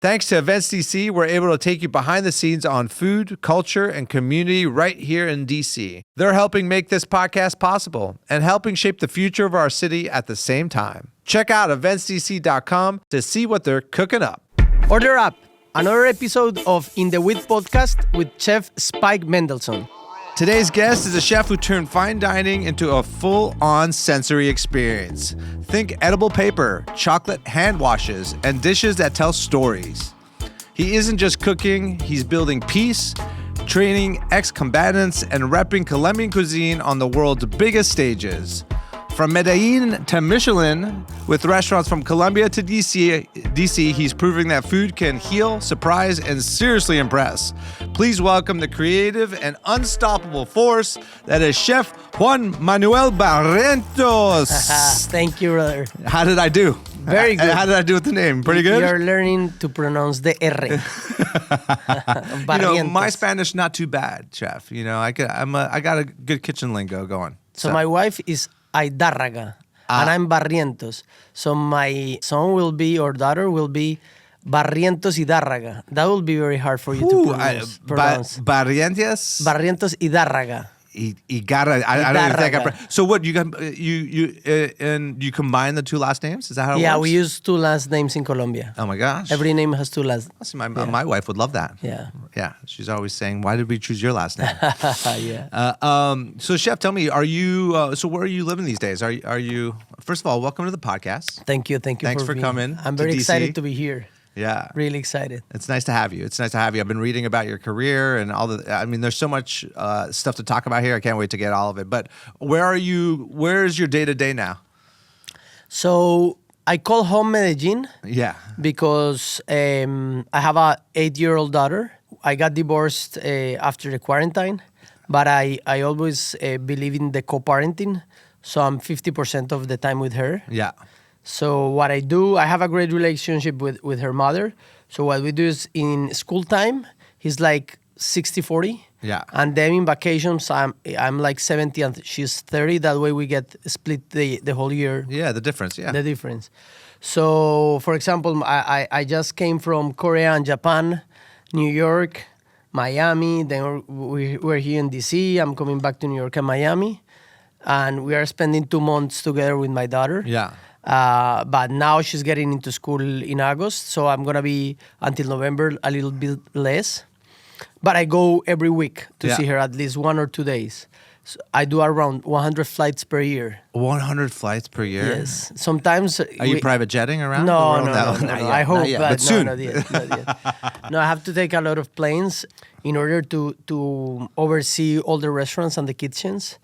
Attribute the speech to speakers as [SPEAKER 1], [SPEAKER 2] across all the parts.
[SPEAKER 1] Thanks to Events DC, we're able to take you behind the scenes on food, culture, and community right here in DC. They're helping make this podcast possible and helping shape the future of our city at the same time. Check out eventsdc.com to see what they're cooking up.
[SPEAKER 2] Order up another episode of In the Wheat podcast with Chef Spike Mendelsohn.
[SPEAKER 1] Today's guest is a chef who turned fine dining into a full-on sensory experience. Think edible paper, chocolate hand washes, and dishes that tell stories. He isn't just cooking, he's building peace, training ex-combatants, and repping Colombian cuisine on the world's biggest stages. From Medellin to Michelin, with restaurants from Colombia to DC, he's proving that food can heal, surprise, and seriously impress. Please welcome the creative and unstoppable force that is Chef Juan Manuel Barrientos.
[SPEAKER 2] Thank you, brother.
[SPEAKER 1] How did I do?
[SPEAKER 2] Very good.
[SPEAKER 1] How did I do with the name? Pretty good?
[SPEAKER 2] You're learning to pronounce the R.
[SPEAKER 1] My Spanish not too bad, Chef. I got a good kitchen lingo going.
[SPEAKER 2] So my wife is Aidárraga, and I'm Barrientos. So my son will be, or daughter will be, Barrientos Idárraga. That will be very hard for you to pronounce.
[SPEAKER 1] Barrientos?
[SPEAKER 2] Barrientos Idárraga.
[SPEAKER 1] I don't even think so what, you combine the two last names? Is that how it works?
[SPEAKER 2] Yeah, we use two last names in Colombia.
[SPEAKER 1] Oh my gosh.
[SPEAKER 2] Every name has two last names.
[SPEAKER 1] My wife would love that.
[SPEAKER 2] Yeah.
[SPEAKER 1] Yeah. She's always saying, why did we choose your last name?
[SPEAKER 2] Yeah.
[SPEAKER 1] So Chef, tell me, are you, so where are you living these days? Are you, first of all, welcome to the podcast.
[SPEAKER 2] Thank you.
[SPEAKER 1] Thanks for coming.
[SPEAKER 2] I'm very excited to be here.
[SPEAKER 1] Yeah.
[SPEAKER 2] Really excited.
[SPEAKER 1] It's nice to have you. I've been reading about your career and there's so much stuff to talk about here. I can't wait to get all of it. But where is your day-to-day now?
[SPEAKER 2] So I call home Medellin.
[SPEAKER 1] Yeah.
[SPEAKER 2] Because I have a 8-year-old daughter. I got divorced after the quarantine, but I always believe in the co-parenting. So I'm 50% of the time with her.
[SPEAKER 1] Yeah.
[SPEAKER 2] So what I do, I have a great relationship with her mother. So what we do is in school time, he's like 60-40.
[SPEAKER 1] Yeah.
[SPEAKER 2] And then in vacations, I'm like 70 and she's 30. That way we get split the whole year.
[SPEAKER 1] Yeah, the difference, yeah.
[SPEAKER 2] The difference. So, for example, I just came from Korea and Japan, New York, Miami. Then we're here in DC. I'm coming back to New York and Miami. And we are spending 2 months together with my daughter.
[SPEAKER 1] Yeah.
[SPEAKER 2] But now she's getting into school in August, so I'm going to be, until November, a little bit less. But I go every week to see her at least 1 or 2 days. So I do around 100 flights per year.
[SPEAKER 1] 100 flights per year?
[SPEAKER 2] Yes. Sometimes...
[SPEAKER 1] Are you private jetting around?
[SPEAKER 2] No.
[SPEAKER 1] I
[SPEAKER 2] hope,
[SPEAKER 1] but soon.
[SPEAKER 2] Not yet. No, I have to take a lot of planes in order to oversee all the restaurants and the kitchens.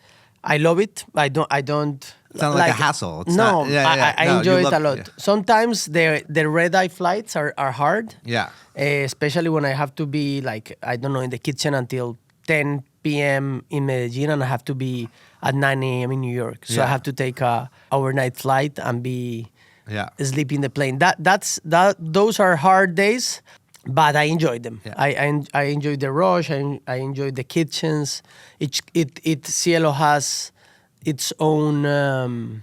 [SPEAKER 2] I love it. I don't.
[SPEAKER 1] It's not like a hassle. It's
[SPEAKER 2] no,
[SPEAKER 1] not, yeah.
[SPEAKER 2] I enjoy it a lot.
[SPEAKER 1] Yeah.
[SPEAKER 2] Sometimes the red-eye flights are hard.
[SPEAKER 1] Yeah.
[SPEAKER 2] Especially when I have to be in the kitchen until 10 p.m. in Medellin and I have to be at 9 a.m. in New York. So I have to take a overnight flight and be sleep in the plane. Those are hard days, but I enjoy them. Yeah. I enjoy the rush. I enjoy the kitchens. Cielo has its own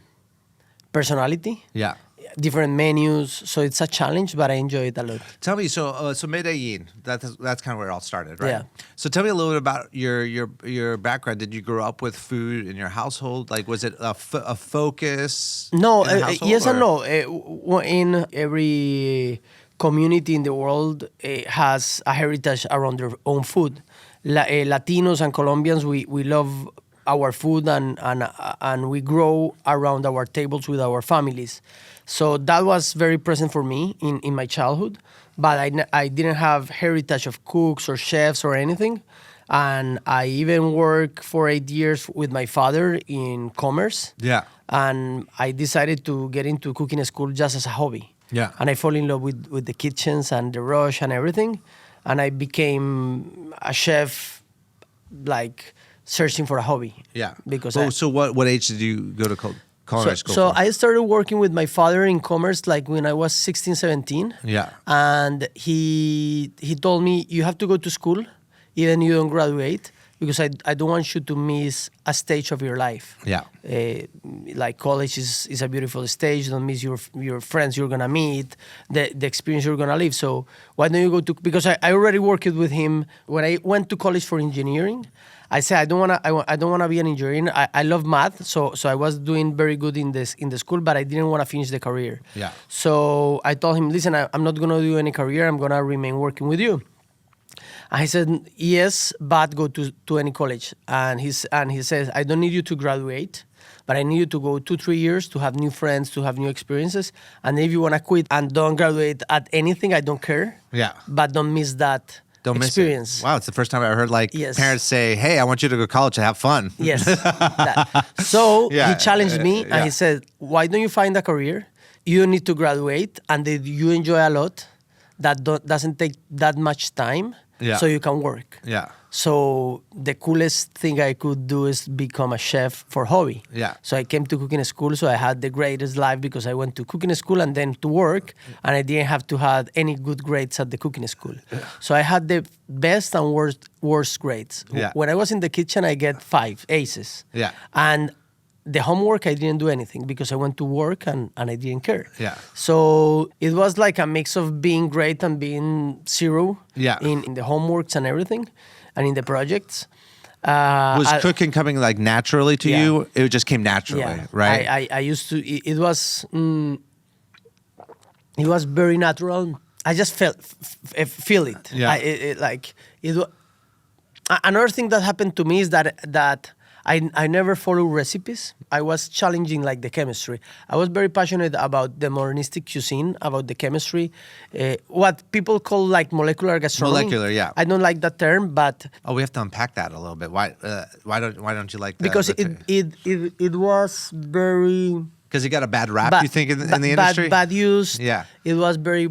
[SPEAKER 2] personality. Yeah. Different menus, so it's a challenge, but I enjoy it a lot.
[SPEAKER 1] Tell me, so Medellin, that's kind of where it all started, right?
[SPEAKER 2] Yeah.
[SPEAKER 1] So tell me a little bit about your background. Did you grow up with food in your household? Like, was it a focus?
[SPEAKER 2] No,
[SPEAKER 1] in the household,
[SPEAKER 2] yes and no. In every community in the world has a heritage around their own food. Latinos and Colombians, we love our food and we grow around our tables with our families. So that was very present for me in my childhood, but I didn't have heritage of cooks or chefs or anything. And I even worked for 8 years with my father in commerce. Yeah. And I decided to get into cooking school just as a hobby. Yeah. And I fall in love with the kitchens and the rush and everything. And I became a chef, like searching for a hobby. Yeah. Because
[SPEAKER 1] so what age did you go to culinary school?
[SPEAKER 2] So I started working with my father in commerce like when I was 16, 17. Yeah. And he told me, you have to go to school, even you don't graduate, because I don't want you to miss a stage of your life.
[SPEAKER 1] Yeah.
[SPEAKER 2] Like college is a beautiful stage. Don't miss your friends you're gonna meet, the experience you're gonna live. So why don't you go to? Because I already worked with him when I went to college for engineering. I said I don't wanna be an engineer. I love math, so I was doing very good in the school, but I didn't want to finish the career.
[SPEAKER 1] Yeah.
[SPEAKER 2] So I told him, listen, I'm not gonna do any career. I'm gonna remain working with you. And he said, yes, but go to any college. And he says, I don't need you to graduate, but I need you to go 2-3 years to have new friends, to have new experiences. And if you want to quit and don't graduate at anything, I don't care.
[SPEAKER 1] Yeah.
[SPEAKER 2] But don't miss that experience.
[SPEAKER 1] Wow, it's the first time I heard
[SPEAKER 2] Yes.
[SPEAKER 1] parents say, hey, I want you to go to college and have fun.
[SPEAKER 2] Yes. So
[SPEAKER 1] Yeah,
[SPEAKER 2] he challenged me
[SPEAKER 1] yeah.
[SPEAKER 2] and he said, why don't you find a career? You need to graduate and that you enjoy a lot. That doesn't take that much time.
[SPEAKER 1] Yeah.
[SPEAKER 2] So you can work.
[SPEAKER 1] Yeah.
[SPEAKER 2] So the coolest thing I could do is become a chef for hobby.
[SPEAKER 1] Yeah.
[SPEAKER 2] So I came to cooking school, so I had the greatest life because I went to cooking school and then to work, and I didn't have to have any good grades at the cooking school. So I had the best and worst grades.
[SPEAKER 1] Yeah.
[SPEAKER 2] When I was in the kitchen, I get 5 aces.
[SPEAKER 1] Yeah.
[SPEAKER 2] And the homework, I didn't do anything because I went to work and I didn't care.
[SPEAKER 1] Yeah.
[SPEAKER 2] So it was like a mix of being great and being zero
[SPEAKER 1] Yeah.
[SPEAKER 2] in the homeworks and everything and in the projects.
[SPEAKER 1] Was cooking coming like naturally to
[SPEAKER 2] Yeah.
[SPEAKER 1] you? It just came naturally,
[SPEAKER 2] Yeah.
[SPEAKER 1] right?
[SPEAKER 2] I used to, it was very natural. I just feel it.
[SPEAKER 1] Yeah.
[SPEAKER 2] Another thing that happened to me is that I never follow recipes. I was challenging like the chemistry. I was very passionate about the modernistic cuisine, about the chemistry, what people call like molecular gastronomy.
[SPEAKER 1] Molecular, yeah.
[SPEAKER 2] I don't like that term, but
[SPEAKER 1] Oh, we have to unpack that a little bit. Why don't you like that?
[SPEAKER 2] because it was very
[SPEAKER 1] Because you got a bad rap, you think, in the industry?
[SPEAKER 2] bad used.
[SPEAKER 1] Yeah.
[SPEAKER 2] It was very,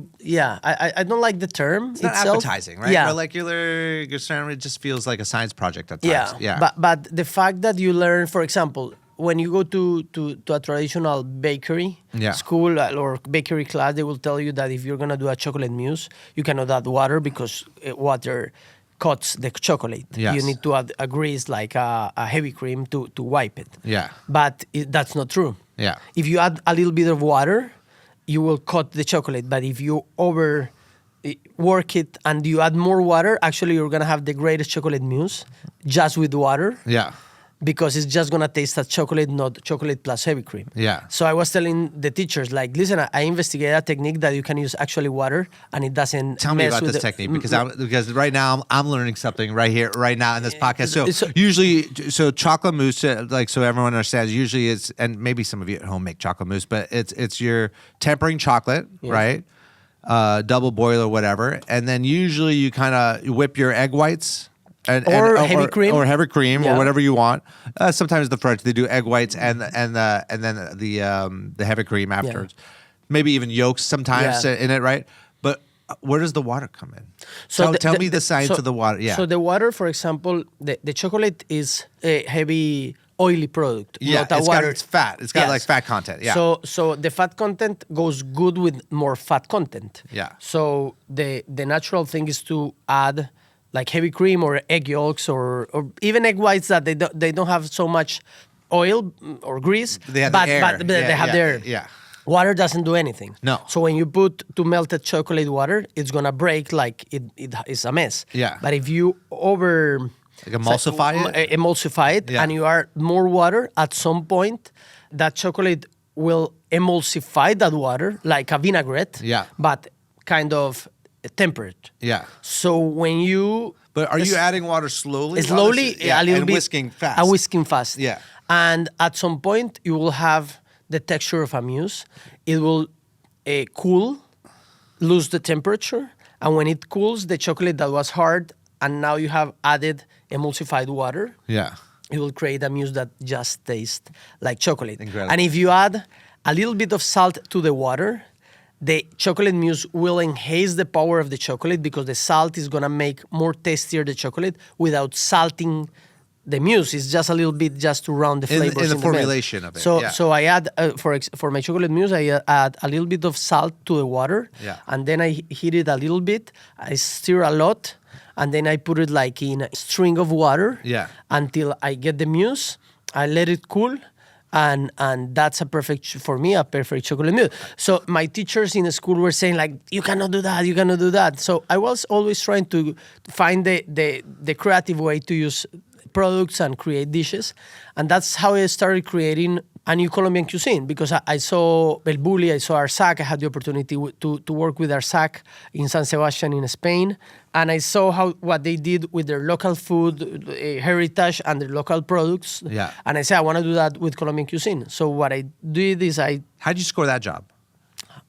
[SPEAKER 2] I don't like the term
[SPEAKER 1] It's not
[SPEAKER 2] itself.
[SPEAKER 1] appetizing, right?
[SPEAKER 2] Yeah.
[SPEAKER 1] Molecular gastronomy just feels like a science project at times.
[SPEAKER 2] Yeah. But the fact that you learn, for example, when you go to a traditional bakery school or bakery class, they will tell you that if you're going to do a chocolate mousse, you cannot add water because water coats the chocolate.
[SPEAKER 1] Yes.
[SPEAKER 2] You need to add a grease like a heavy cream to wipe it.
[SPEAKER 1] Yeah.
[SPEAKER 2] But that's not true.
[SPEAKER 1] Yeah.
[SPEAKER 2] If you add a little bit of water, you will cut the chocolate. But if you work it and you add more water, actually you're gonna have the greatest chocolate mousse just with water.
[SPEAKER 1] Yeah.
[SPEAKER 2] Because it's just gonna taste like chocolate, not chocolate plus heavy cream.
[SPEAKER 1] Yeah.
[SPEAKER 2] So I was telling the teachers, like, listen, I investigated a technique that you can use actually water and it doesn't
[SPEAKER 1] Tell me
[SPEAKER 2] mess
[SPEAKER 1] about
[SPEAKER 2] with
[SPEAKER 1] this technique because right now I'm learning something right here, right now in this podcast. So usually, chocolate mousse, so everyone understands, usually it's, and maybe some of you at home make chocolate mousse, but it's you're tempering chocolate, right? Double boil or whatever, and then usually you kind of whip your egg whites.
[SPEAKER 2] Or heavy cream,
[SPEAKER 1] or whatever you want. Sometimes the French they do egg whites and then the heavy cream afterwards.
[SPEAKER 2] Yeah.
[SPEAKER 1] Maybe even yolks sometimes in it, right? But where does the water come in? So tell me the science of the water. Yeah.
[SPEAKER 2] So the water, for example, the chocolate is a heavy oily product.
[SPEAKER 1] Yeah,
[SPEAKER 2] not water.
[SPEAKER 1] It's fat. It's got like fat content. Yeah.
[SPEAKER 2] So the fat content goes good with more fat content.
[SPEAKER 1] Yeah.
[SPEAKER 2] So the natural thing is to add like heavy cream or egg yolks or even egg whites that they don't have so much oil or grease.
[SPEAKER 1] They have
[SPEAKER 2] but
[SPEAKER 1] the air.
[SPEAKER 2] They have the air.
[SPEAKER 1] Yeah.
[SPEAKER 2] Water doesn't do anything.
[SPEAKER 1] No.
[SPEAKER 2] So when you put to melted chocolate water, it's gonna break like it is a mess.
[SPEAKER 1] Yeah.
[SPEAKER 2] But if you
[SPEAKER 1] emulsify
[SPEAKER 2] it and you add more water, at some point that chocolate will emulsify that water like a vinaigrette.
[SPEAKER 1] Yeah.
[SPEAKER 2] But kind of temperate.
[SPEAKER 1] Yeah.
[SPEAKER 2] So when you...
[SPEAKER 1] But are you adding water slowly?
[SPEAKER 2] Slowly, a little
[SPEAKER 1] and
[SPEAKER 2] bit.
[SPEAKER 1] Whisking fast.
[SPEAKER 2] Whisking fast.
[SPEAKER 1] Yeah.
[SPEAKER 2] And at some point, you will have the texture of a mousse. It will cool, lose the temperature. And when it cools, the chocolate that was hard, and now you have added emulsified water.
[SPEAKER 1] Yeah.
[SPEAKER 2] It will create a mousse that just tastes like chocolate.
[SPEAKER 1] Incredible.
[SPEAKER 2] And if you add a little bit of salt to the water, the chocolate mousse will enhance the power of the chocolate because the salt is going to make more tastier the chocolate without salting the mousse. It's just a little bit just to round the flavors
[SPEAKER 1] in the
[SPEAKER 2] middle.
[SPEAKER 1] formulation of it.
[SPEAKER 2] So I add, for my chocolate mousse, I add a little bit of salt to the water.
[SPEAKER 1] Yeah.
[SPEAKER 2] And then I heat it a little bit. I stir a lot. and then I put it like in a string of water until I get the mousse. I let it cool. And that's a perfect chocolate mousse. So my teachers in the school were saying like, you cannot do that, you cannot do that. So I was always trying to find the creative way to use products and create dishes. And that's how I started creating a new Colombian cuisine, because I saw El Bulli, I saw Arsac. I had the opportunity to work with Arsac in San Sebastian in Spain. And I saw what they did with their local food, heritage, and their local products.
[SPEAKER 1] Yeah.
[SPEAKER 2] And I said, I want to do that with Colombian cuisine. So what I did is
[SPEAKER 1] How'd you score that job?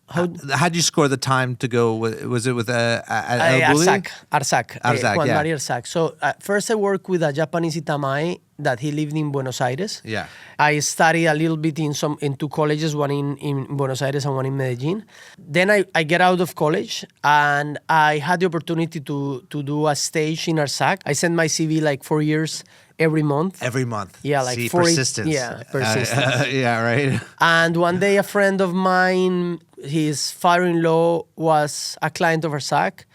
[SPEAKER 1] How'd you score the time to go? Was it with El Bulli?
[SPEAKER 2] Arsac. Juan Manuel Arsac. So first I worked with a Japanese Itamae that he lived in Buenos Aires.
[SPEAKER 1] Yeah.
[SPEAKER 2] I studied a little bit in two colleges, one in Buenos Aires and one in Medellin. Then I get out of college and I had the opportunity to do a stage in Arsac. I sent my CV like 4 years every month.
[SPEAKER 1] Every month.
[SPEAKER 2] Yeah, like
[SPEAKER 1] See, persistence.
[SPEAKER 2] Yeah, persistence.
[SPEAKER 1] Yeah, right.
[SPEAKER 2] And one day a friend of mine, his father-in-law was a client of Arsac.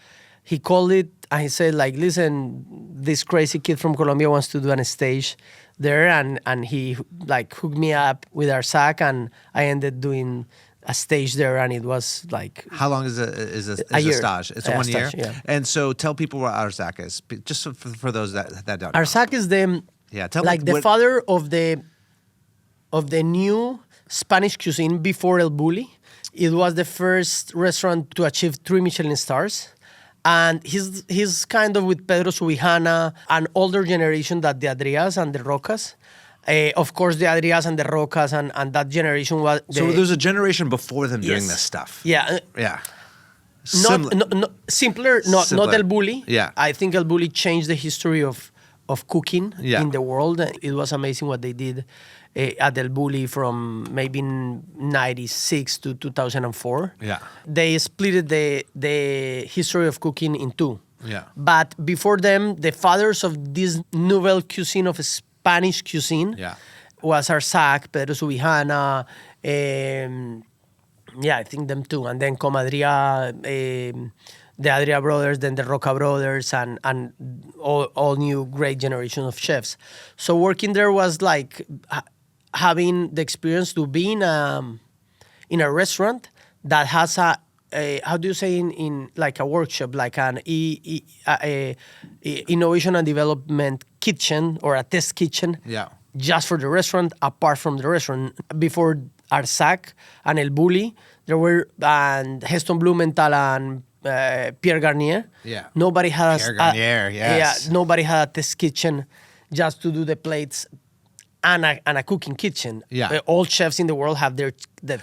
[SPEAKER 2] He called it and he said like, listen, this crazy kid from Colombia wants to do a stage there. And he like hooked me up with Arsac and I ended doing a stage there, and it was like...
[SPEAKER 1] How long is a stage? It's 1 year?
[SPEAKER 2] Stage, yeah.
[SPEAKER 1] And so tell people what Arsac is, just for those that don't know.
[SPEAKER 2] Arsac is the father of the new Spanish cuisine before El Bulli. It was the first restaurant to achieve 3 Michelin stars. And he's kind of with Pedro Subijana, an older generation that the Adrias and the Rocas. Of course, the Adrias and the Rocas and that generation was...
[SPEAKER 1] So there was a generation before them doing this stuff.
[SPEAKER 2] Yeah.
[SPEAKER 1] Yeah.
[SPEAKER 2] Simpler, not El Bulli.
[SPEAKER 1] Yeah.
[SPEAKER 2] I think El Bulli changed the history of cooking in the world. It was amazing what they did at El Bulli from maybe 96 to 2004.
[SPEAKER 1] Yeah.
[SPEAKER 2] They split the history of cooking in two.
[SPEAKER 1] Yeah.
[SPEAKER 2] But before them, the fathers of this nouvelle cuisine of Spanish cuisine was Arsac, Pedro Subijana, I think them too. And then Comadria, the Adria brothers, then the Roca brothers, and all new great generation of chefs. So working there was like having the experience to be in a restaurant that has how do you say in like a workshop, like an innovation and development kitchen or a test kitchen, just for the restaurant, apart from the restaurant. Before Arsac and El Bulli, there were and Heston Blumenthal and Pierre Garnier.
[SPEAKER 1] Yeah,
[SPEAKER 2] nobody had
[SPEAKER 1] Pierre Garnier. Yes.
[SPEAKER 2] Nobody had a test kitchen just to do the plates. And a cooking kitchen.
[SPEAKER 1] Yeah.
[SPEAKER 2] All chefs in the world have their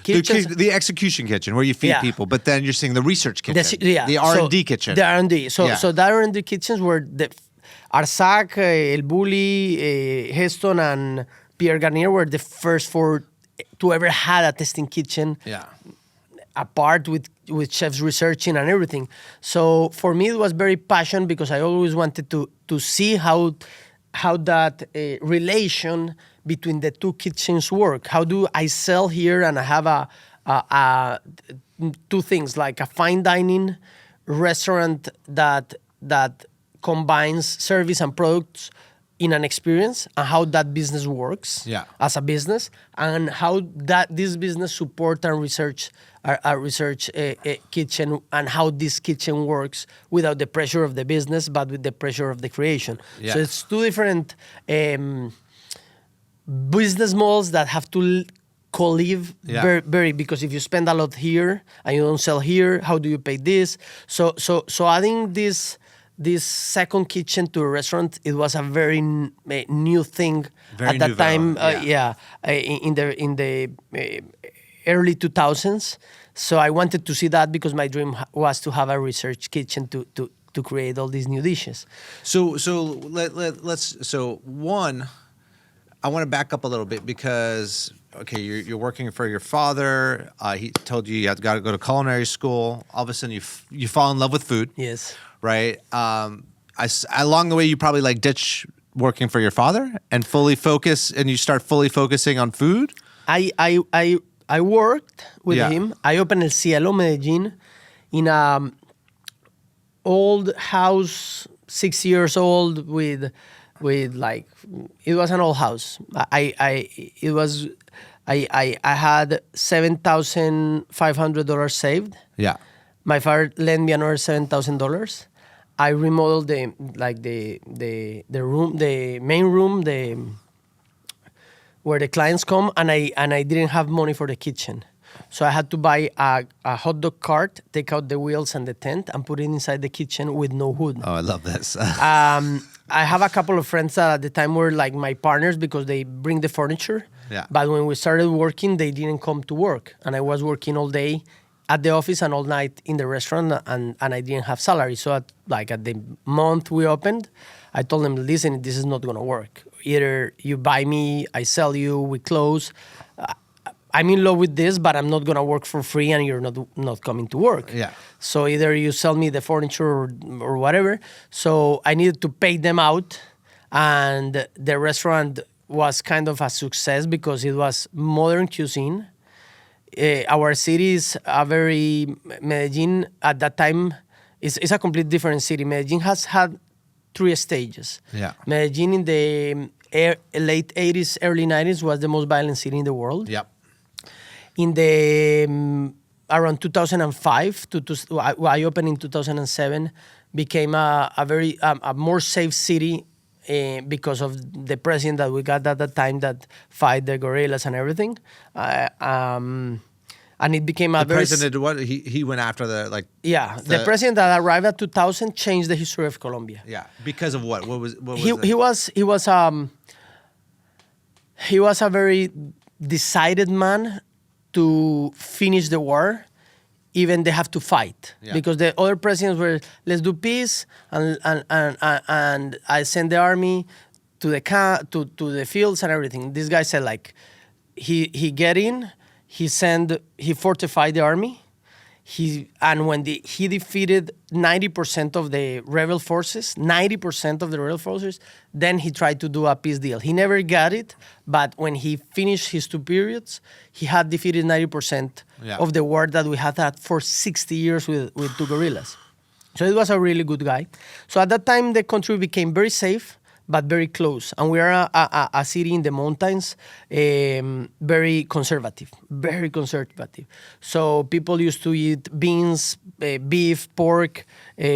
[SPEAKER 2] kitchens.
[SPEAKER 1] The execution kitchen where you feed people, but then you're saying the research kitchen. The R&D kitchen.
[SPEAKER 2] The R&D. So the R&D kitchens were the Arsac, El Bulli, Heston, and Pierre Garnier were the first 4 to ever had a testing kitchen.
[SPEAKER 1] Yeah.
[SPEAKER 2] Apart with chefs researching and everything. So for me, it was very passionate because I always wanted to see how that relation between the two kitchens work. How do I sell here and I have two things, like a fine dining restaurant that combines service and products in an experience, and how that business works as a business, and how this business support and research a research kitchen, and how this kitchen works without the pressure of the business, but with the pressure of the creation.
[SPEAKER 1] Yeah.
[SPEAKER 2] So it's two different business models that have to co-live very, because if you spend a lot here and you don't sell here, how do you pay this? So adding this second kitchen to a restaurant, it was a very new thing at that time. In the early 2000s. So I wanted to see that because my dream was to have a research kitchen to create all these new dishes.
[SPEAKER 1] So one, I want to back up a little bit because you're working for your father. He told you have got to go to culinary school. All of a sudden you fall in love with food.
[SPEAKER 2] Yes.
[SPEAKER 1] Right. Along the way, you probably like ditch working for your father and fully focus, and you start fully focusing on food.
[SPEAKER 2] I worked with him. I opened Elcielo, Medellin, in a old house 6 years old with like, it was an old house. I had $7,500 saved.
[SPEAKER 1] Yeah.
[SPEAKER 2] My father lent me another $7,000. I remodeled the room, the main room, where the clients come, and I didn't have money for the kitchen. So I had to buy a hot dog cart, take out the wheels and the tent, and put it inside the kitchen with no hood.
[SPEAKER 1] Oh, I love this.
[SPEAKER 2] I have a couple of friends that at the time were like my partners because they bring the furniture.
[SPEAKER 1] Yeah.
[SPEAKER 2] But when we started working, they didn't come to work. And I was working all day at the office and all night in the restaurant, and I didn't have salary. So at the month we opened, I told them, listen, this is not going to work. Either you buy me, I sell you, we close. I'm in love with this, but I'm not going to work for free and you're not coming to work.
[SPEAKER 1] Yeah.
[SPEAKER 2] So either you sell me the furniture or whatever. So I needed to pay them out. And the restaurant was kind of a success because it was modern cuisine. Our city is Medellin at that time is a complete different city. Medellin has had 3 stages.
[SPEAKER 1] Yeah.
[SPEAKER 2] Medellin in the late 80s, early 90s was the most violent city in the world.
[SPEAKER 1] Yep.
[SPEAKER 2] In the around 2005, I opened in 2007, became a more safe city because of the president that we got at that time that fight the guerrillas and everything. And it became
[SPEAKER 1] the president, what he went after the
[SPEAKER 2] the president that arrived at 2000 changed the history of Colombia.
[SPEAKER 1] Yeah, because of what? What was
[SPEAKER 2] he was a very decided man to finish the war, even they have to fight.
[SPEAKER 1] Yeah.
[SPEAKER 2] Because the other presidents were, let's do peace, and I send the army to the fields and everything. This guy said like, he get in, he fortified the army, when he defeated 90% of the rebel forces, then he tried to do a peace deal. He never got it, but when he finished his 2 periods, he had defeated 90% of the war that we had for 60 years with 2 guerrillas. So it was a really good guy. So at that time, the country became very safe, but very close. And we are a city in the mountains, very conservative. So people used to eat beans, beef, pork,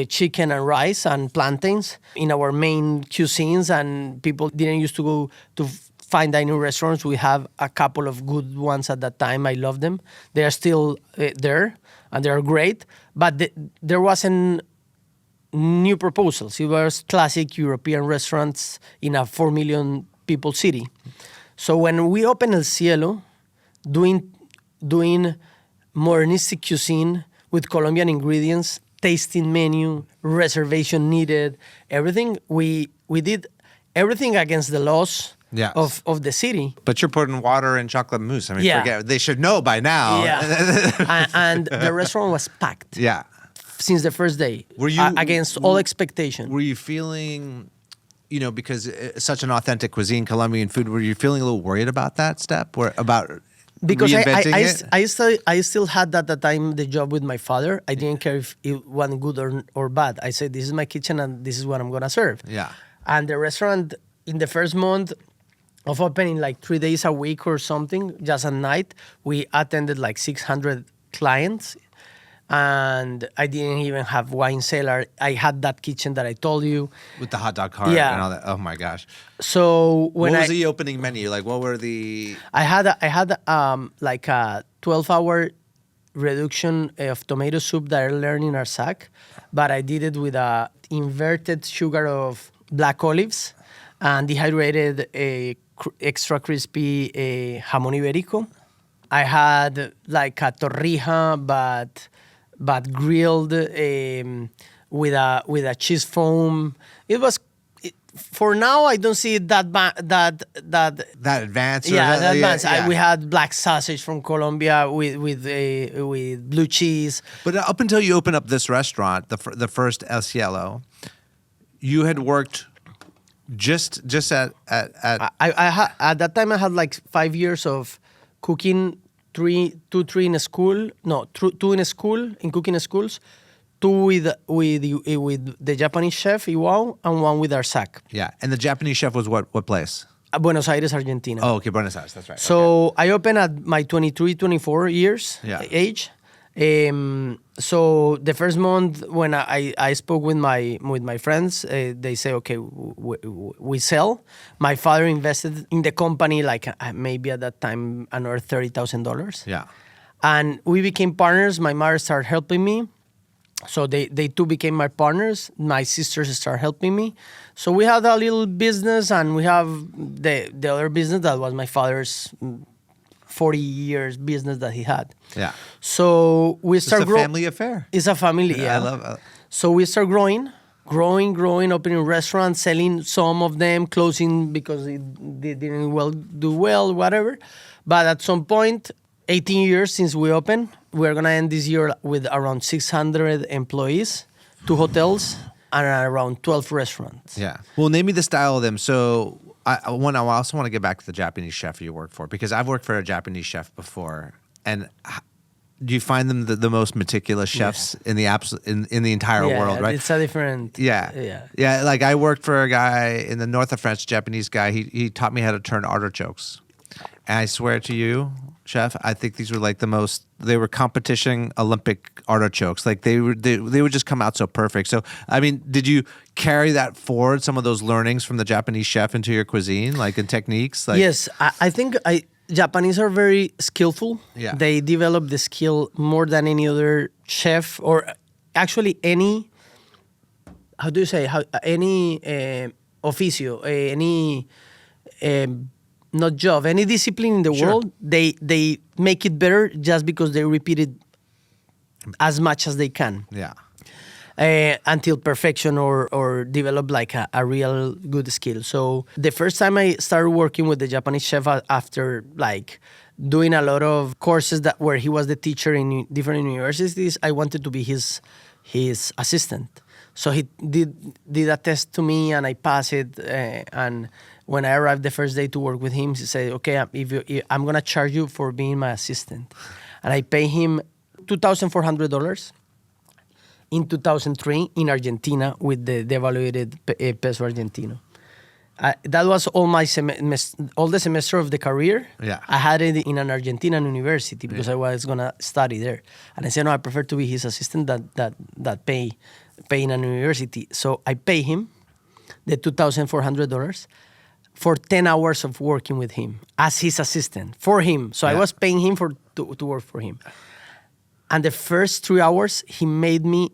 [SPEAKER 2] chicken and rice and plantains in our main cuisines, and people didn't used to go to fine dining restaurants. We have a couple of good ones at that time. I love them. They are still there, and they are great. But there wasn't new proposals. It was classic European restaurants in a 4 million people city. So when we opened Elcielo, doing modernistic cuisine with Colombian ingredients, tasting menu, reservation needed, everything, we did everything against the laws of the city.
[SPEAKER 1] But you're putting water in chocolate mousse. I mean, forget. They should know by now.
[SPEAKER 2] Yeah. and the restaurant was packed.
[SPEAKER 1] Yeah.
[SPEAKER 2] Since the first day, against all expectation.
[SPEAKER 1] Were you feeling, because it's such an authentic cuisine, Colombian food, were you feeling a little worried about that step? Because reinventing it?
[SPEAKER 2] I still had at the time the job with my father. I didn't care if it went good or bad. I said, this is my kitchen and this is what I'm going to serve.
[SPEAKER 1] Yeah.
[SPEAKER 2] And the restaurant, in the first month of opening, like 3 days a week or something, just at night, we attended like 600 clients. And I didn't even have wine cellar. I had that kitchen that I told you.
[SPEAKER 1] With the hot dog cart and all that. Oh my gosh.
[SPEAKER 2] So
[SPEAKER 1] what was the opening menu? Like, what were the...
[SPEAKER 2] I had like a 12-hour reduction of tomato soup that I learned in Arsac, but I did it with a inverted sugar of black olives and dehydrated extra crispy jamón ibérico. I had like a torrija, but grilled with a cheese foam. It was for now. I don't see it that
[SPEAKER 1] advanced.
[SPEAKER 2] Yeah, that advanced. Yeah. We had black sausage from Colombia with blue cheese.
[SPEAKER 1] But up until you opened up this restaurant, the first Elcielo, you had worked just at.
[SPEAKER 2] At that time I had like 5 years of cooking. 2 in school, in cooking schools, two with the Japanese chef Iwao and one with Arsak.
[SPEAKER 1] Yeah. And the Japanese chef was what place?
[SPEAKER 2] Buenos Aires, Argentina.
[SPEAKER 1] Oh, okay, Buenos Aires. That's right.
[SPEAKER 2] So I opened at my 23, 24 years age. So the first month when I spoke with my friends, they say, okay, we sell. My father invested in the company like maybe at that time another $30,000.
[SPEAKER 1] Yeah.
[SPEAKER 2] And we became partners. My mother started helping me. So they two became my partners. My sisters started helping me. So we had a little business, and we have the other business that was my father's 40 years business that he had.
[SPEAKER 1] Yeah.
[SPEAKER 2] So we start growing.
[SPEAKER 1] It's a family affair.
[SPEAKER 2] It's a family, yeah.
[SPEAKER 1] I love it.
[SPEAKER 2] So we start growing, opening restaurants, selling some of them, closing because they didn't do well, whatever. But at some point, 18 years since we opened, we're going to end this year with around 600 employees, 2 hotels, and around 12 restaurants.
[SPEAKER 1] Yeah. Well, name me the style of them. So I also want to get back to the Japanese chef you work for, because I've worked for a Japanese chef before. And do you find them the most meticulous chefs in the in the entire world, right?
[SPEAKER 2] It's a different...
[SPEAKER 1] Yeah. Like I worked for a guy in the north of France, Japanese guy. He taught me how to turn artichokes. And I swear to you, chef, I think these were like they were competition Olympic artichokes. Like they would just come out so perfect. So, I mean, did you carry that forward, some of those learnings from the Japanese chef into your cuisine, like in techniques? Like,
[SPEAKER 2] yes, I think Japanese are very skillful.
[SPEAKER 1] Yeah.
[SPEAKER 2] They develop the skill more than any other chef, or actually any, any oficio, any... not job, any discipline in the world, they make it better just because they repeat it as much as they can.
[SPEAKER 1] Yeah.
[SPEAKER 2] Until perfection or develop like a real good skill. So the first time I started working with the Japanese chef after like doing a lot of courses where he was the teacher in different universities, I wanted to be his assistant. So he did a test to me and I passed it. And when I arrived the first day to work with him, he said, okay, I'm going to charge you for being my assistant. And I pay him $2,400 in 2003 in Argentina with the devaluated peso argentino. That was all the semester of the career.
[SPEAKER 1] Yeah.
[SPEAKER 2] I had it in an Argentinian university because I was going to study there. And I said, no, I prefer to be his assistant that pay in a university. So I pay him the $2,400 for 10 hours of working with him as his assistant for him. So I was paying him to work for him. And the first 3 hours, he made me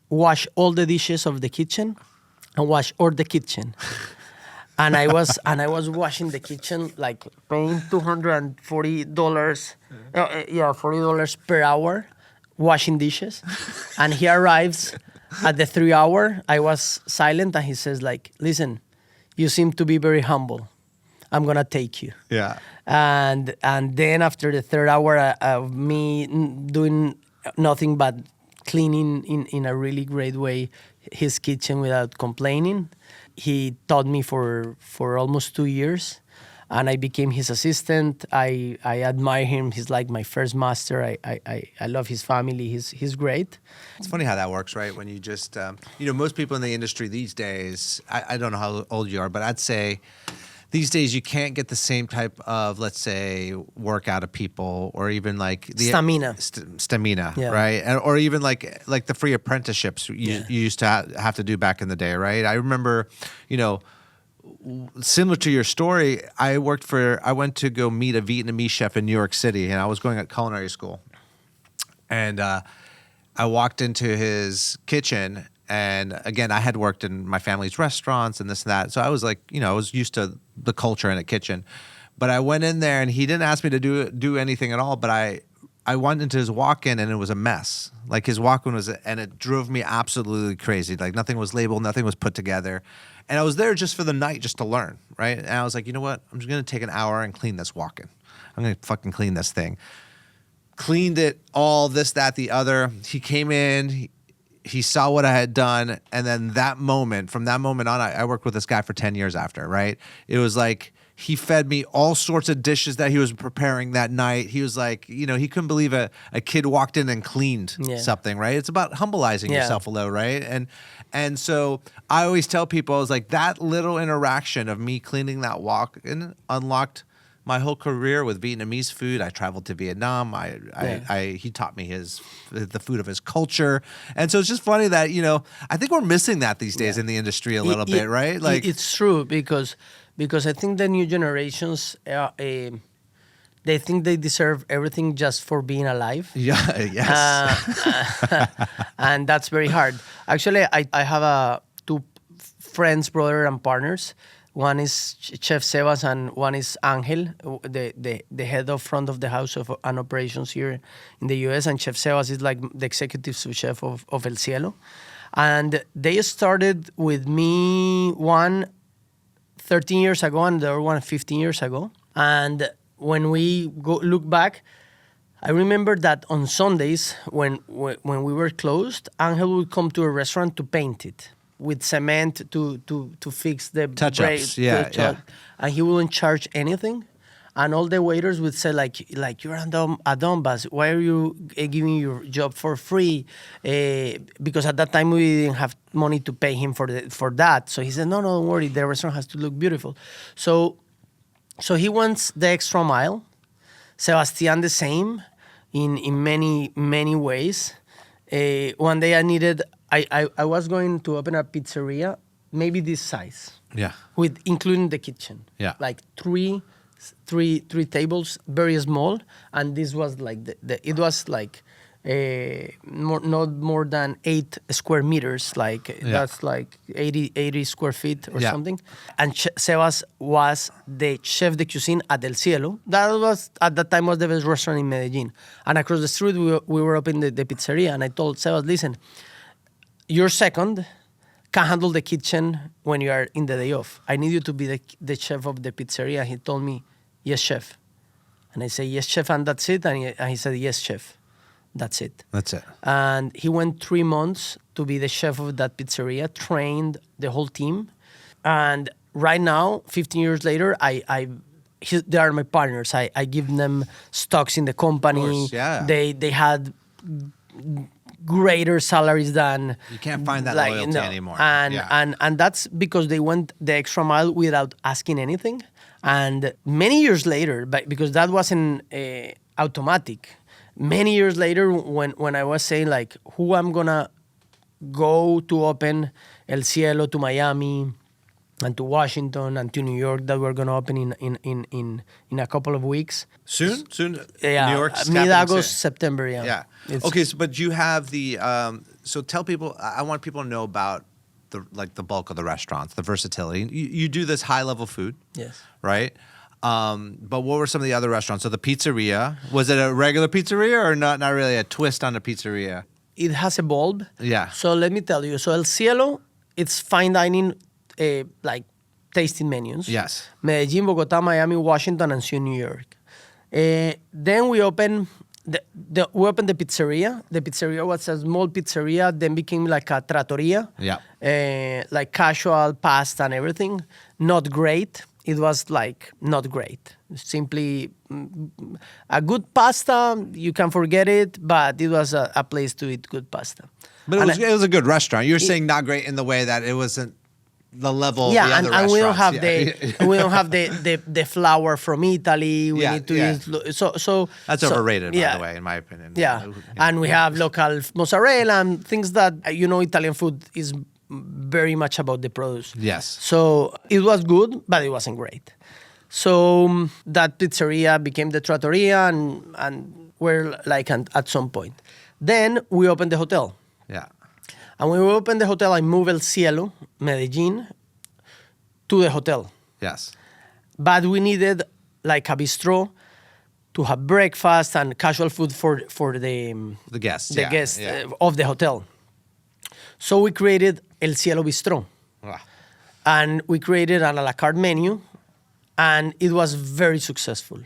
[SPEAKER 2] wash all the dishes of the kitchen and wash all the kitchen. And I was washing the kitchen, like paying $240, $40 per hour, washing dishes. And he arrives at the 3 hour. I was silent, and he says, like, listen, you seem to be very humble. I'm gonna take you.
[SPEAKER 1] Yeah.
[SPEAKER 2] And then after the 3rd hour of me doing nothing but cleaning in a really great way his kitchen without complaining, he taught me for almost 2 years, and I became his assistant. I admire him. He's like my first master. I love his family. He's great.
[SPEAKER 1] It's funny how that works, right? When you just, most people in the industry these days, I don't know how old you are, but I'd say these days you can't get the same type of, let's say, work out of people, or even like the stamina,
[SPEAKER 2] yeah.
[SPEAKER 1] Right? Or even like the free apprenticeships you used to have to do back in the day, right? I remember, similar to your story, I went to go meet a Vietnamese chef in New York City, and I was going at culinary school, and I walked into his kitchen. And again, I had worked in my family's restaurants and this and that. So I was like, I was used to the culture in a kitchen. But I went in there and he didn't ask me to do anything at all. But I went into his walk-in and it was a mess. Like his walk-in and it drove me absolutely crazy. Like nothing was labeled, nothing was put together. And I was there just for the night, just to learn, right? And I was like, you know what? I'm just going to take an hour and clean this walk-in. I'm going to fucking clean this thing. Cleaned it all, this, that, the other. He came in, he saw what I had done, and then from that moment on, I worked with this guy for 10 years after, right? It was like He fed me all sorts of dishes that he was preparing that night. He was like, he couldn't believe a kid walked in and cleaned something, right? It's about humbleizing yourself a little, right? And so I always tell people, I was like, that little interaction of me cleaning that wok and unlocked my whole career with Vietnamese food. I traveled to Vietnam. He taught me the food of his culture. And so it's just funny that, I think we're missing that these days in the industry a little bit, right? Like
[SPEAKER 2] it's true because I think the new generations, they think they deserve everything just for being alive.
[SPEAKER 1] Yeah, yes.
[SPEAKER 2] And that's very hard. Actually, I have two friends, brother and partners. One is Chef Sebas and one is Angel, the head of front of the house of and operations here in the US. And Chef Sebas is like the executive sous chef of Elcielo. And they started with me, one 13 years ago and the other one 15 years ago. And when we look back, I remember that on Sundays when we were closed, Angel would come to a restaurant to paint it with cement to fix the
[SPEAKER 1] touch-ups.
[SPEAKER 2] And he wouldn't charge anything. And all the waiters would say like you're a Donbass. Why are you giving your job for free? Because at that time we didn't have money to pay him for that. So he said, no, don't worry. The restaurant has to look beautiful. So he wants the extra mile. Sebastian the same in many ways. One day I was going to open a pizzeria, maybe this size.
[SPEAKER 1] Yeah.
[SPEAKER 2] With including the kitchen.
[SPEAKER 1] Yeah.
[SPEAKER 2] Like three tables, very small, and this was like it was like not more than 8 square meters, that's like 80 square feet or something. And Sebas was the chef de cuisine at Elcielo. That was at that time was the best restaurant in Medellin. And across the street we were opening the pizzeria, and I told Sebas, listen, your second can handle the kitchen when you are in the day off. I need you to be the chef of the pizzeria. He told me, yes, chef. And I say, yes, chef, and that's it. And he said, yes, chef. That's it.
[SPEAKER 1] That's it.
[SPEAKER 2] And he went 3 months to be the chef of that pizzeria, trained the whole team. And right now, 15 years later, they are my partners. I give them stocks in the company.
[SPEAKER 1] Of course, yeah.
[SPEAKER 2] They had greater salaries than
[SPEAKER 1] you can't find that loyalty anymore.
[SPEAKER 2] And that's because they went the extra mile without asking anything. And many years later, because that wasn't automatic, many years later when I was saying like who I'm gonna go to open Elcielo to Miami and to Washington and to New York that we're gonna open in a couple of weeks.
[SPEAKER 1] Soon?
[SPEAKER 2] Yeah,
[SPEAKER 1] New York's
[SPEAKER 2] mid-August, September,
[SPEAKER 1] Yeah. Okay, but you have the so tell people, I want people to know about the bulk of the restaurants, the versatility. You do this high-level food.
[SPEAKER 2] Yes.
[SPEAKER 1] Right? But what were some of the other restaurants? So the pizzeria, was it a regular pizzeria or not really a twist on a pizzeria?
[SPEAKER 2] It has evolved.
[SPEAKER 1] Yeah.
[SPEAKER 2] So let me tell you. So Elcielo, it's fine dining, like tasting menus.
[SPEAKER 1] Yes.
[SPEAKER 2] Medellin, Bogota, Miami, Washington, and New York. Then we opened we opened the pizzeria. The pizzeria was a small pizzeria, then became like a trattoria.
[SPEAKER 1] Yeah.
[SPEAKER 2] Like casual pasta and everything. Not great. It was like not great. Simply a good pasta, you can forget it, but it was a place to eat good pasta.
[SPEAKER 1] But it was a good restaurant. You're saying not great in the way that it wasn't the level of the other
[SPEAKER 2] and we don't have
[SPEAKER 1] restaurants.
[SPEAKER 2] we don't have the flour from Italy. We need to use so
[SPEAKER 1] that's overrated, by the way, in my opinion.
[SPEAKER 2] Yeah. And we have local mozzarella and things that Italian food is very much about the produce.
[SPEAKER 1] Yes.
[SPEAKER 2] So it was good, but it wasn't great. So that pizzeria became the trattoria, and we're like at some point. Then we opened the hotel.
[SPEAKER 1] Yeah.
[SPEAKER 2] And when we opened the hotel, I moved Elcielo, Medellin, to the hotel.
[SPEAKER 1] Yes.
[SPEAKER 2] But we needed like a bistro to have breakfast and casual food for the
[SPEAKER 1] guests.
[SPEAKER 2] Of the hotel. So we created Elcielo Bistro.
[SPEAKER 1] Wow.
[SPEAKER 2] And we created an a la carte menu, and it was very successful.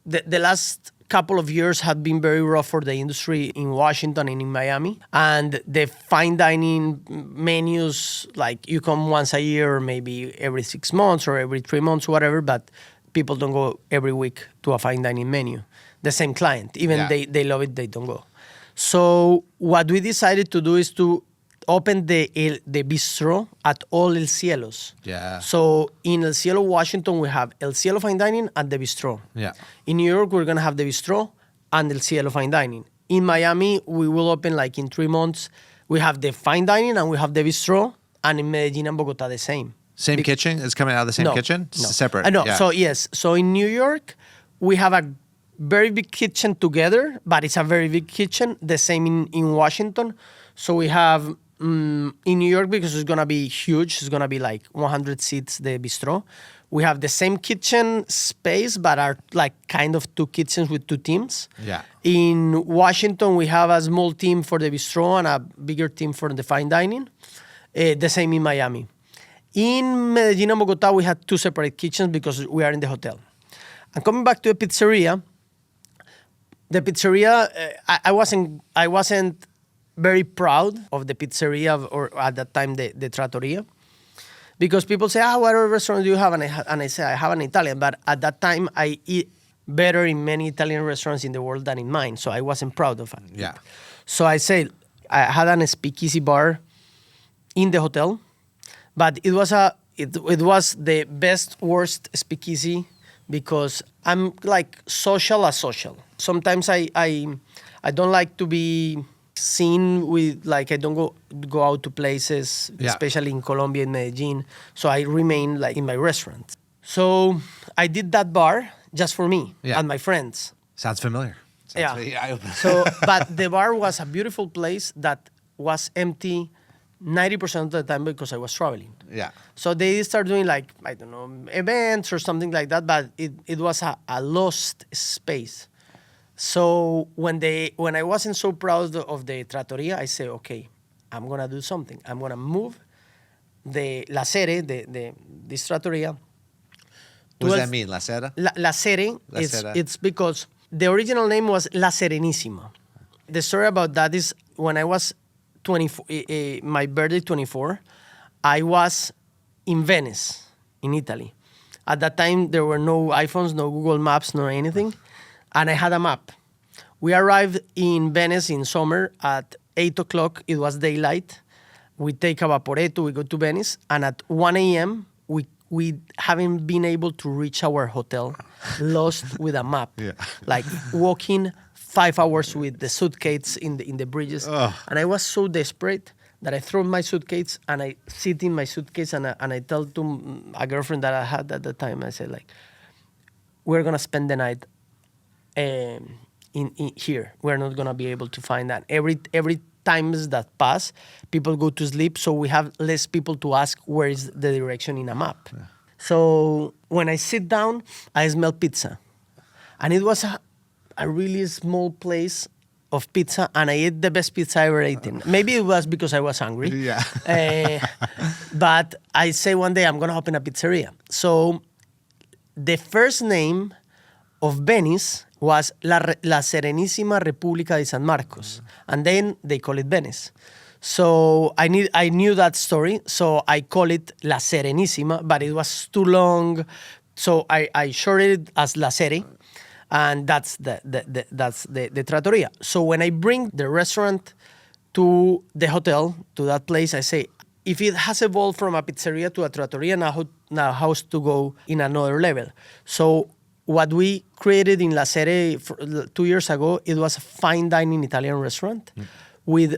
[SPEAKER 2] The last couple of years had been very rough for the industry in Washington and in Miami. And the fine dining menus, like you come once a year, or maybe every 6 months or every 3 months, whatever, but people don't go every week to a fine dining menu. The same client, even they love it, they don't go. So what we decided to do is to open the bistro at all Elcielos.
[SPEAKER 1] Yeah.
[SPEAKER 2] So in Elcielo, Washington, we have Elcielo Fine Dining and the bistro.
[SPEAKER 1] Yeah.
[SPEAKER 2] In New York, we're going to have the bistro and Elcielo Fine Dining. In Miami, we will open like in 3 months. We have the fine dining and we have the bistro. And in Medellin and Bogota, the same.
[SPEAKER 1] Same kitchen? Is coming out of the same kitchen?
[SPEAKER 2] No.
[SPEAKER 1] Separate?
[SPEAKER 2] No.
[SPEAKER 1] Yeah.
[SPEAKER 2] So yes. So in New York, we have a very big kitchen together, but it's a very big kitchen. The same in Washington. So we have... in New York, because it's going to be huge, it's going to be like 100 seats, the bistro. We have the same kitchen space, but are like kind of 2 kitchens with 2 teams.
[SPEAKER 1] Yeah.
[SPEAKER 2] In Washington, we have a small team for the bistro and a bigger team for the fine dining. The same in Miami. In Medellin and Bogota, we had 2 separate kitchens because we are in the hotel. And coming back to the pizzeria, I wasn't very proud of the pizzeria, or at that time the trattoria, because people say, what restaurant do you have? And I say, I have an Italian, but at that time I eat better in many Italian restaurants in the world than in mine, so I wasn't proud of it.
[SPEAKER 1] Yeah.
[SPEAKER 2] So I say, I had an speakeasy bar in the hotel, but it was the best worst speakeasy, because I'm like social. Sometimes I don't like to be seen with, like, I don't go out to places, especially in Colombia and Medellin. So I remain like in my restaurant. So I did that bar just for me and my friends.
[SPEAKER 1] Sounds familiar.
[SPEAKER 2] So, but the bar was a beautiful place that was empty 90% of the time because I was traveling.
[SPEAKER 1] Yeah.
[SPEAKER 2] So they started doing like, I don't know, events or something like that, but it was a lost space. So when I wasn't so proud of the trattoria, I said, okay, I'm going to do something. I'm going to move the La Sere, this trattoria.
[SPEAKER 1] What does that mean, La Sera?
[SPEAKER 2] La Sere, it's because the original name was La Serenissima. The story about that is when I was 24, my birthday 24, I was in Venice, in Italy. At that time, there were no iPhones, no Google Maps, no anything. And I had a map. We arrived in Venice in summer at 8 o'clock. It was daylight. We take a Vaporetto, we go to Venice. And at 1 a.m., we haven't been able to reach our hotel, lost with a map. Yeah. Like walking 5 hours with the suitcase in the bridges. Ugh. And I was so desperate that I threw my suitcase and I sit in my suitcase and I tell to a girlfriend that I had at the time, I said, like, we're going to spend the night in here. We're not going to be able to find that. Every times that pass, people go to sleep, so we have less people to ask where is the direction in a map. Yeah. So when I sit down, I smell pizza. And it was a really small place of pizza, and I ate the best pizza I ever eaten. Maybe it was because I was hungry. Yeah. But I say one day I'm going to open a pizzeria. So the first name of Venice was La Serenissima República de San Marcos. And then they call it Venice. So I knew that story, so I call it La Serenissima, but it was too long. So I shorted it as La Sere, and that's the trattoria. So when I bring the restaurant to the hotel, to that place, I say, if it has evolved from a pizzeria to a trattoria, now how to go in another level. So what we created in La Sere 2 years ago, it was a fine dining Italian restaurant with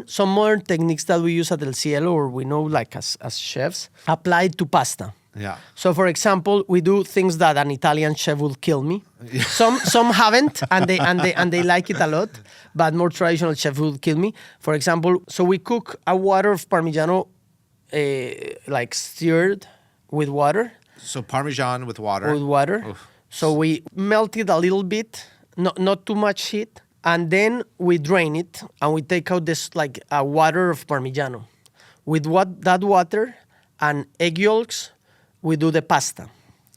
[SPEAKER 2] some modern techniques that we use at Elcielo, or we know like as chefs, applied to pasta. Yeah. So for example, we do things that an Italian chef will kill me. Yeah. Some haven't, and they like it a lot, but more traditional chef will kill me. For example, so we cook a water of Parmigiano, like stirred with water.
[SPEAKER 1] So Parmesan with water.
[SPEAKER 2] With water. Oof. So we melt it a little bit, not too much heat, and then we drain it and we take out this like a water of Parmigiano. With that water and egg yolks, we do the pasta.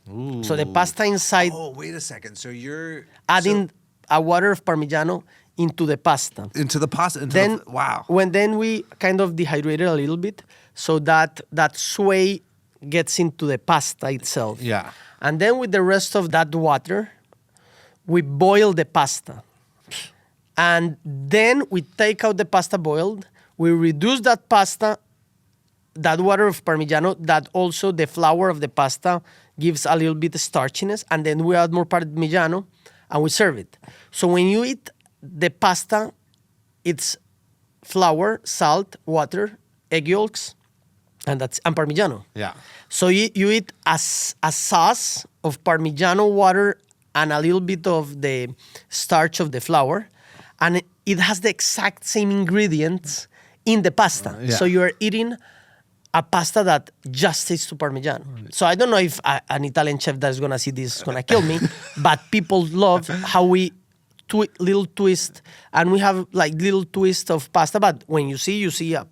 [SPEAKER 2] So the pasta inside,
[SPEAKER 1] Oh, wait a second. So you're
[SPEAKER 2] adding a water of Parmigiano into the pasta.
[SPEAKER 1] into the pasta. Wow.
[SPEAKER 2] Then we kind of dehydrate it a little bit so that sway gets into the pasta itself.
[SPEAKER 1] Yeah.
[SPEAKER 2] And then with the rest of that water, we boil the pasta. And then we take out the pasta boiled, we reduce that pasta, that water of Parmigiano, that also the flour of the pasta gives a little bit of starchiness, and then we add more Parmigiano and we serve it. So when you eat the pasta, it's flour, salt, water, egg yolks, and Parmigiano.
[SPEAKER 1] Yeah.
[SPEAKER 2] So you eat a sauce of Parmigiano water and a little bit of the starch of the flour, and it has the exact same ingredients in the pasta.
[SPEAKER 1] Yeah.
[SPEAKER 2] So you're eating a pasta that just tastes to Parmigiano. So I don't know if an Italian chef that is going to see this is going to kill me, but people love how we little twist, and we have like little twist of pasta, but when you see a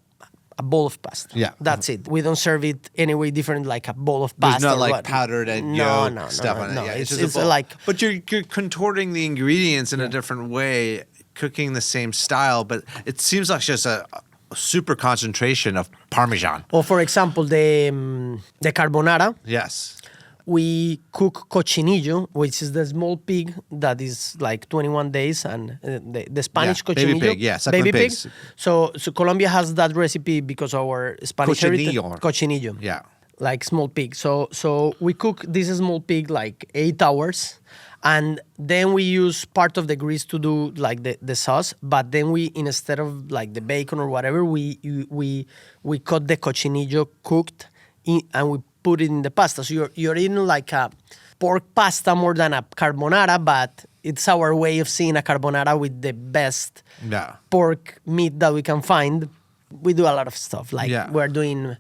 [SPEAKER 2] bowl of pasta.
[SPEAKER 1] Yeah.
[SPEAKER 2] That's it. We don't serve it any way different like a bowl of
[SPEAKER 1] There's
[SPEAKER 2] pasta.
[SPEAKER 1] not
[SPEAKER 2] or
[SPEAKER 1] like
[SPEAKER 2] what.
[SPEAKER 1] powdered and yolk stuff on it.
[SPEAKER 2] No.
[SPEAKER 1] Yeah,
[SPEAKER 2] It's
[SPEAKER 1] just a bowl.
[SPEAKER 2] like,
[SPEAKER 1] but you're contorting the ingredients in a different way, cooking the same style, but it seems like just a super concentration of Parmesan.
[SPEAKER 2] or for example, the carbonara.
[SPEAKER 1] Yes.
[SPEAKER 2] We cook cochinillo, which is the small pig that is like 21 days, and the Spanish
[SPEAKER 1] Yeah,
[SPEAKER 2] cochinillo.
[SPEAKER 1] baby pig, yeah, suckling
[SPEAKER 2] baby
[SPEAKER 1] pigs.
[SPEAKER 2] pig. So Colombia has that recipe because our Spanish heritage. Cochinillo.
[SPEAKER 1] Yeah.
[SPEAKER 2] Like small pig. So we cook this small pig like 8 hours, and then we use part of the grease to do like the sauce. But then we, instead of like the bacon or whatever, we cut the cochinillo cooked and we put it in the pasta. So you're eating like a pork pasta more than a carbonara, but it's our way of seeing a carbonara with the best pork meat that we can find. We do a lot of stuff. Like we're doing,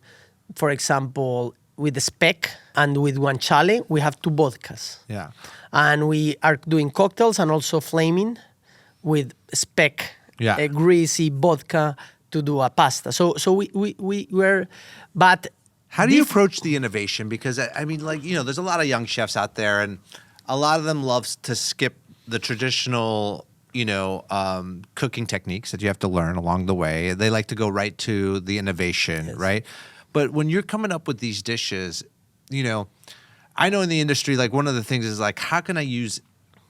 [SPEAKER 2] for example, with the speck and with guanciale, we have 2 vodkas.
[SPEAKER 1] Yeah.
[SPEAKER 2] And we are doing cocktails and also flaming with speck, a greasy vodka to do a pasta. So we're, but
[SPEAKER 1] how do you approach the innovation? Because I mean, like, you know, there's a lot of young chefs out there, and a lot of them love to skip the traditional, you know, cooking techniques that you have to learn along the way. They like to go right to the innovation, right? But when you're coming up with these dishes, you know, I know in the industry, like, one of the things is like, how can I use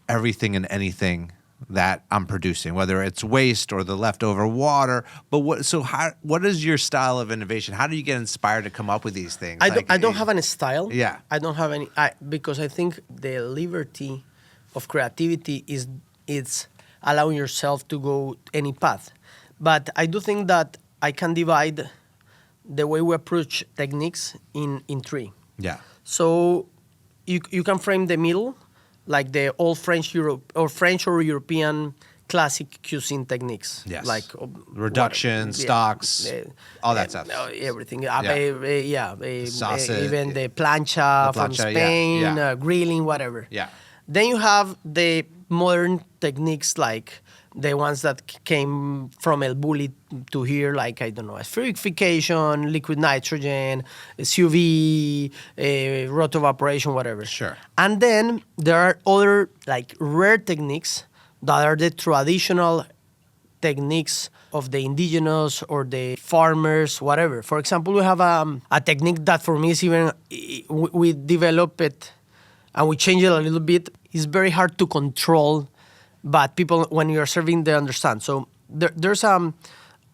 [SPEAKER 1] everything and anything that I'm producing, whether it's waste or the leftover water? But what is your style of innovation? How do you get inspired to come up with these things?
[SPEAKER 2] I don't have any style.
[SPEAKER 1] Yeah.
[SPEAKER 2] I don't have any, because I think the liberty of creativity it's allowing yourself to go any path. But I do think that I can divide the way we approach techniques in 3.
[SPEAKER 1] Yeah.
[SPEAKER 2] So you can frame the middle like the old French or European classic cuisine techniques.
[SPEAKER 1] Yes.
[SPEAKER 2] Like
[SPEAKER 1] reduction, stocks, all that stuff.
[SPEAKER 2] Everything.
[SPEAKER 1] Sausage,
[SPEAKER 2] even the plancha from Spain, grilling, whatever.
[SPEAKER 1] Yeah.
[SPEAKER 2] Then you have the modern techniques like the ones that came from El Bulli to here, like, I don't know, espherification, liquid nitrogen, sous vide, roto-evaporation, whatever.
[SPEAKER 1] Sure.
[SPEAKER 2] And then there are other, like, rare techniques that are the traditional techniques of the indigenous or the farmers, whatever. For example, we have a technique that for me is even, we develop it and we change it a little bit. It's very hard to control, but people, when you're serving, they understand. So there's a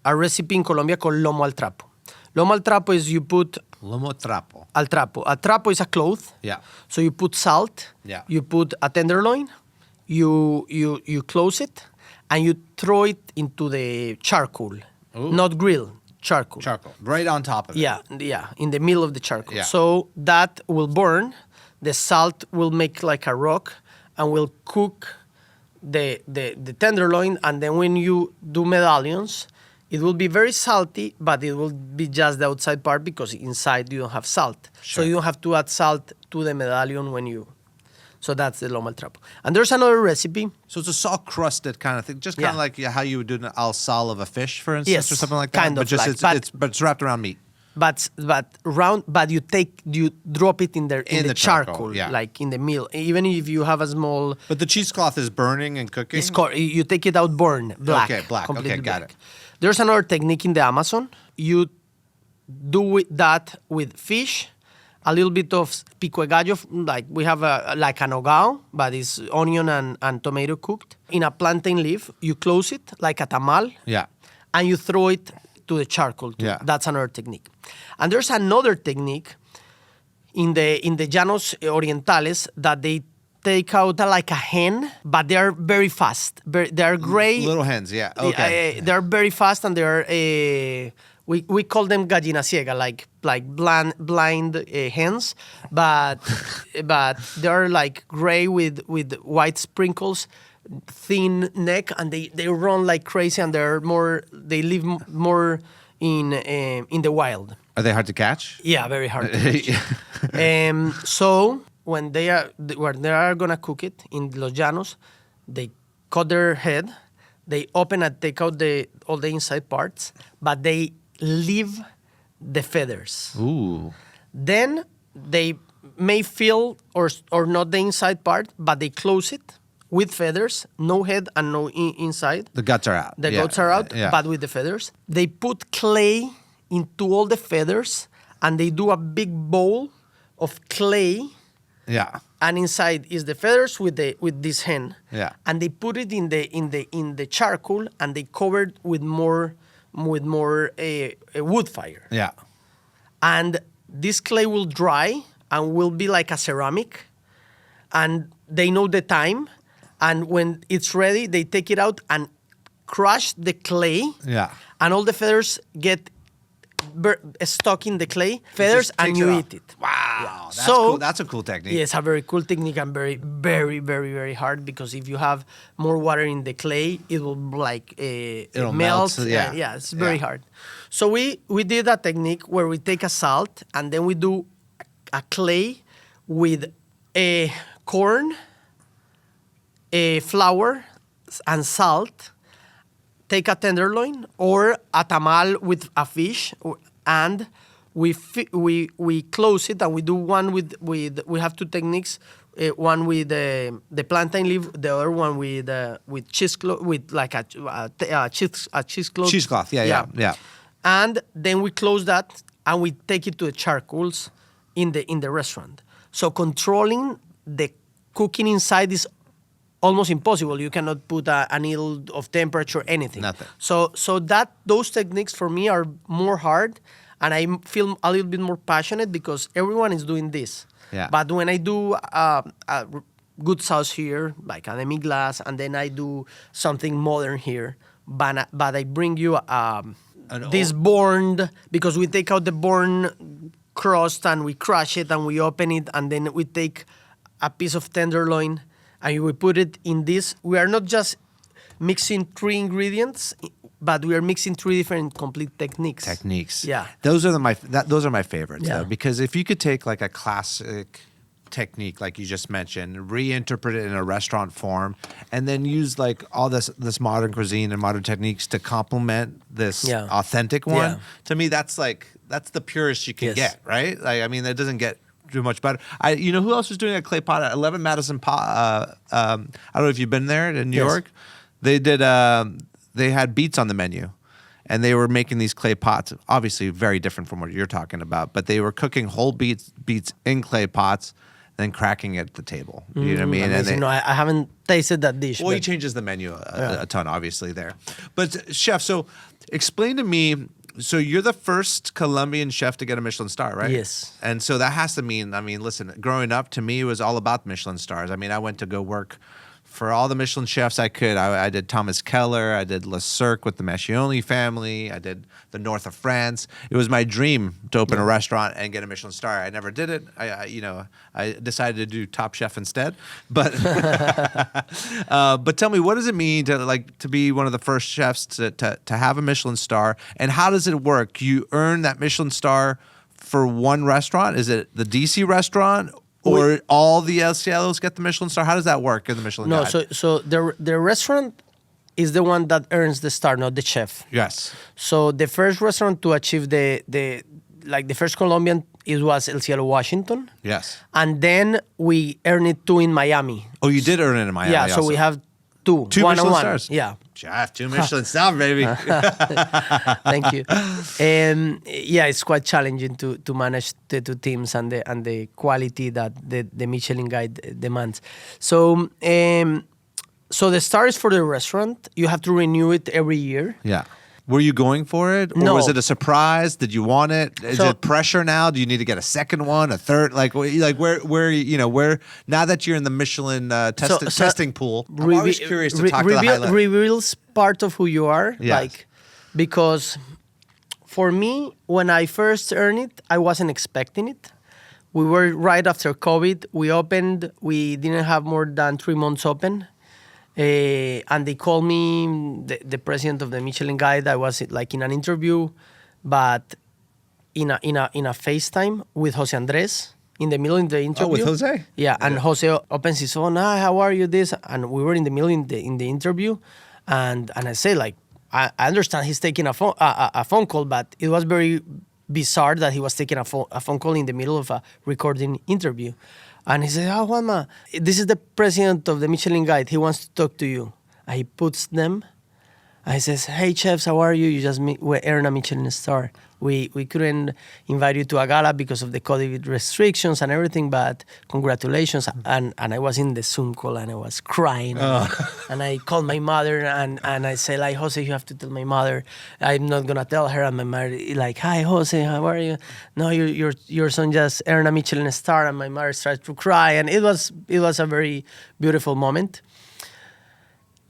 [SPEAKER 2] recipe in Colombia called lomo al trapo. Lomo al trapo is you put...
[SPEAKER 1] Lomo trapo.
[SPEAKER 2] Al trapo. A trapo is a cloth.
[SPEAKER 1] Yeah.
[SPEAKER 2] So you put salt.
[SPEAKER 1] Yeah.
[SPEAKER 2] You put a tenderloin. You close it, and you throw it into the charcoal.
[SPEAKER 1] Ooh.
[SPEAKER 2] Not grill, charcoal.
[SPEAKER 1] Charcoal. Right on top of it.
[SPEAKER 2] Yeah, in the middle of the charcoal.
[SPEAKER 1] Yeah.
[SPEAKER 2] So that will burn. The salt will make like a rock and will cook the tenderloin. And then when you do medallions, it will be very salty, but it will be just the outside part because inside you don't have salt.
[SPEAKER 1] Sure.
[SPEAKER 2] So you don't have to add salt to the medallion when you... So that's the lomo al trapo. And there's another recipe.
[SPEAKER 1] So it's a salt-crusted kind of thing, just kind of like how you would do an al sal of a fish, for instance,
[SPEAKER 2] Yes,
[SPEAKER 1] or something like that.
[SPEAKER 2] kind
[SPEAKER 1] but
[SPEAKER 2] of
[SPEAKER 1] just
[SPEAKER 2] like,
[SPEAKER 1] it's wrapped around meat.
[SPEAKER 2] but round. But you drop it in the charcoal,
[SPEAKER 1] yeah.
[SPEAKER 2] like in the mill. Even if you have a small,
[SPEAKER 1] But the cheesecloth is burning and cooking?
[SPEAKER 2] you take it out, burn, black.
[SPEAKER 1] Okay, black.
[SPEAKER 2] Completely
[SPEAKER 1] Okay, got
[SPEAKER 2] black.
[SPEAKER 1] it.
[SPEAKER 2] There's another technique in the Amazon. You do that with fish, a little bit of pico de gallo, like we have like an nogao, but it's onion and tomato cooked. In a plantain leaf, you close it like a tamal.
[SPEAKER 1] Yeah.
[SPEAKER 2] And you throw it to the charcoal too.
[SPEAKER 1] Yeah.
[SPEAKER 2] That's another technique. And there's another technique in the Llanos Orientales that they take out like a hen, but they are very fast. They are gray.
[SPEAKER 1] Little hens, yeah. Okay.
[SPEAKER 2] They're very fast, and they're we call them gallina ciega, like blind hens, but they're like gray with white sprinkles, thin neck, and they run like crazy, and they live more in the wild.
[SPEAKER 1] Are they hard to catch?
[SPEAKER 2] Yeah, very hard to catch. So when they are gonna cook it in Los Llanos, they cut their head, they open and take out all the inside parts, but they leave the feathers.
[SPEAKER 1] Ooh.
[SPEAKER 2] Then they may feel or not the inside part, but they close it with feathers, no head and no inside.
[SPEAKER 1] The guts are out.
[SPEAKER 2] The guts are out, but with the feathers. They put clay into all the feathers, and they do a big bowl of clay.
[SPEAKER 1] Yeah.
[SPEAKER 2] And inside is the feathers with this hen.
[SPEAKER 1] Yeah.
[SPEAKER 2] And they put it in the charcoal, and they cover it with more wood fire.
[SPEAKER 1] Yeah.
[SPEAKER 2] And this clay will dry and will be like a ceramic. And they know the time. And when it's ready, they take it out and crush the clay.
[SPEAKER 1] Yeah.
[SPEAKER 2] And all the feathers get stuck in the clay. Feathers, and you eat it.
[SPEAKER 1] Wow.
[SPEAKER 2] Yeah.
[SPEAKER 1] That's cool. That's a cool technique.
[SPEAKER 2] Yeah, it's a very cool technique, and very, very, very, very hard, because if you have more water in the clay, it will
[SPEAKER 1] It'll
[SPEAKER 2] melt.
[SPEAKER 1] Yeah.
[SPEAKER 2] Yeah, it's very hard. So we did a technique where we take a salt, and then we do a clay with a corn, a flour, and salt. Take a tenderloin or a tamal with a fish, and we close it, and we do one with we have two techniques, one with the plantain leaf, the other one with cheesecloth, with like a cheesecloth.
[SPEAKER 1] Cheesecloth, yeah.
[SPEAKER 2] And then we close that, and we take it to the charcoals in the restaurant. So controlling the cooking inside is almost impossible. You cannot put a needle of temperature, anything.
[SPEAKER 1] Nothing.
[SPEAKER 2] So those techniques for me are more hard, and I feel a little bit more passionate because everyone is doing this.
[SPEAKER 1] Yeah.
[SPEAKER 2] But when I do a good sauce here, like a demi-glace, and then I do something modern here, but I bring you this born, because we take out the born crust and we crush it and we open it, and then we take a piece of tenderloin and we put it in this. We are not just mixing three ingredients, but we are mixing three different complete techniques. Yeah.
[SPEAKER 1] Those are my favorites,
[SPEAKER 2] Yeah.
[SPEAKER 1] though, because if you could take like a classic technique like you just mentioned, reinterpret it in a restaurant form, and then use like all this modern cuisine and modern techniques to complement this authentic one.
[SPEAKER 2] Yeah.
[SPEAKER 1] To me, that's the purest you can get, right? Like, I mean, that doesn't get too much better. You know who else was doing a clay pot at 11 Madison Pot? I don't know if you've been there in New York. They did. They had beets on the menu, and they were making these clay pots. Obviously, very different from what you're talking about, but they were cooking whole beets in clay pots, then cracking it at the table. You know what I mean?
[SPEAKER 2] And I haven't tasted that dish.
[SPEAKER 1] Well, he changes the menu a ton, obviously, there. But chef, so explain to me. So you're the first Colombian chef to get a Michelin star, right?
[SPEAKER 2] Yes.
[SPEAKER 1] And so that has to mean, I mean, listen, growing up, to me, it was all about Michelin stars. I mean, I went to go work for all the Michelin chefs I could. I did Thomas Keller. I did Le Cirque with the Michelin family. I did the north of France. It was my dream to open a restaurant and get a Michelin star. I never did it. I decided to do Top Chef instead. But but tell me, what does it mean to be one of the first chefs to have a Michelin star, and how does it work? You earn that Michelin star for one restaurant? Is it the DC restaurant? Or all the Elcielos get the Michelin star? How does that work in the Michelin Guide?
[SPEAKER 2] No, so the restaurant is the one that earns the star, not the chef.
[SPEAKER 1] Yes.
[SPEAKER 2] So the first restaurant to achieve the like the first Colombian, it was Elcielo, Washington.
[SPEAKER 1] Yes.
[SPEAKER 2] And then we earned it 2 in Miami.
[SPEAKER 1] Oh, you did earn it in Miami.
[SPEAKER 2] Yeah, so
[SPEAKER 1] also.
[SPEAKER 2] we have 2.
[SPEAKER 1] 2
[SPEAKER 2] one
[SPEAKER 1] Michelin
[SPEAKER 2] on one.
[SPEAKER 1] stars.
[SPEAKER 2] Yeah.
[SPEAKER 1] Chef, 2 Michelin stars, baby.
[SPEAKER 2] Thank you. Yeah, it's quite challenging to manage the 2 teams and the quality that the Michelin Guide demands. So so the stars for the restaurant, you have to renew it every year.
[SPEAKER 1] Yeah. Were you going for it? Or
[SPEAKER 2] No.
[SPEAKER 1] was it a surprise? Did you want it? Is
[SPEAKER 2] So-
[SPEAKER 1] it pressure now? Do you need to get a second one, a third? Like where now that you're in the Michelin testing pool, I'm always curious to talk to the highlight.
[SPEAKER 2] Reveals part of who you are.
[SPEAKER 1] Yes.
[SPEAKER 2] Like, because for me, when I first earned it, I wasn't expecting it. We were right after COVID. We opened. We didn't have more than 3 months open. And they called me, the president of the Michelin Guide. I was like in an interview, but in a FaceTime with Jose Andres in the middle of the interview.
[SPEAKER 1] Oh, with Jose?
[SPEAKER 2] Yeah, and Jose opens his phone. Hi, how are you? This, and we were in the middle in the interview, and I say like, I understand he's taking a phone call, but it was very bizarre that he was taking a phone call in the middle of a recording interview. And he said, oh, Juanma, this is the president of the Michelin Guide. He wants to talk to you. And he puts them. And he says, hey, chefs, how are you? You just earned a Michelin star. We couldn't invite you to a gala because of the COVID restrictions and everything, but congratulations. And I was in the Zoom call and I was crying. And I called my mother and I said, like, Jose, you have to tell my mother. I'm not going to tell her. And my mother like, hi, Jose, how are you? No, your son just earned a Michelin star. And my mother started to cry. And it was a very beautiful moment.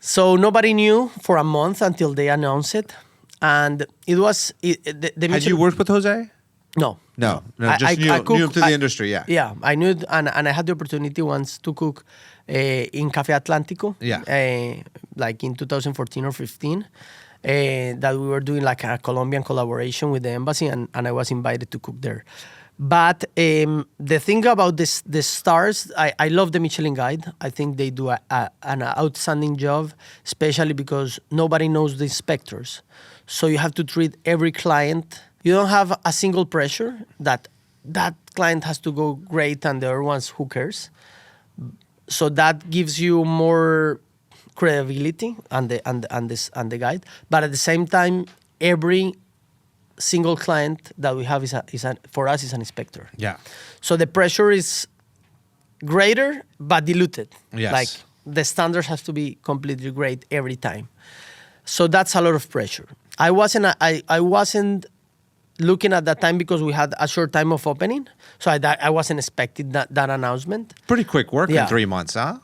[SPEAKER 2] So nobody knew for a month until they announced it. And it was the
[SPEAKER 1] Had you worked with Jose?
[SPEAKER 2] No.
[SPEAKER 1] No, just knew him through the industry, yeah.
[SPEAKER 2] Yeah, I knew it, and I had the opportunity once to cook in Café Atlántico, like in 2014 or 15, that we were doing like a Colombian collaboration with the embassy, and I was invited to cook there. But the thing about the stars, I love the Michelin Guide. I think they do an outstanding job, especially because nobody knows the inspectors. So you have to treat every client. You don't have a single pressure that client has to go great and the other ones, who cares? So that gives you more credibility and the guide. But at the same time, every single client that we have for us is an inspector.
[SPEAKER 1] Yeah.
[SPEAKER 2] So the pressure is greater but diluted.
[SPEAKER 1] Yes.
[SPEAKER 2] Like the standards have to be completely great every time. So that's a lot of pressure. I wasn't looking at that time because we had a short time of opening. So I wasn't expecting that announcement.
[SPEAKER 1] Pretty quick work
[SPEAKER 2] Yeah.
[SPEAKER 1] in 3 months, huh?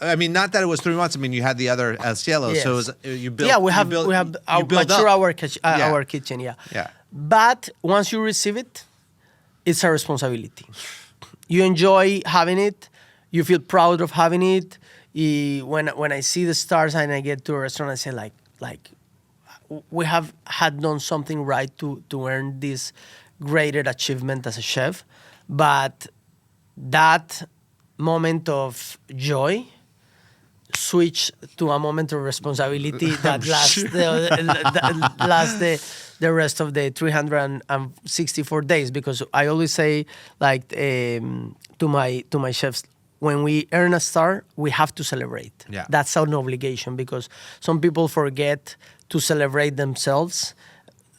[SPEAKER 1] I mean, not that it was 3 months. I mean, you had the other Elcielo,
[SPEAKER 2] Yes.
[SPEAKER 1] so it was, you built.
[SPEAKER 2] Yeah, we have mature our kitchen. Yeah.
[SPEAKER 1] Yeah.
[SPEAKER 2] But once you receive it, it's a responsibility. You enjoy having it. You feel proud of having it. When I see the stars and I get to a restaurant, I say like we had done something right to earn this greater achievement as a chef. But that moment of joy switch to a moment of responsibility that lasts the rest of the 364 days. Because I always say, like, to my chefs, when we earn a star, we have to celebrate.
[SPEAKER 1] Yeah.
[SPEAKER 2] That's an obligation, because some people forget to celebrate themselves,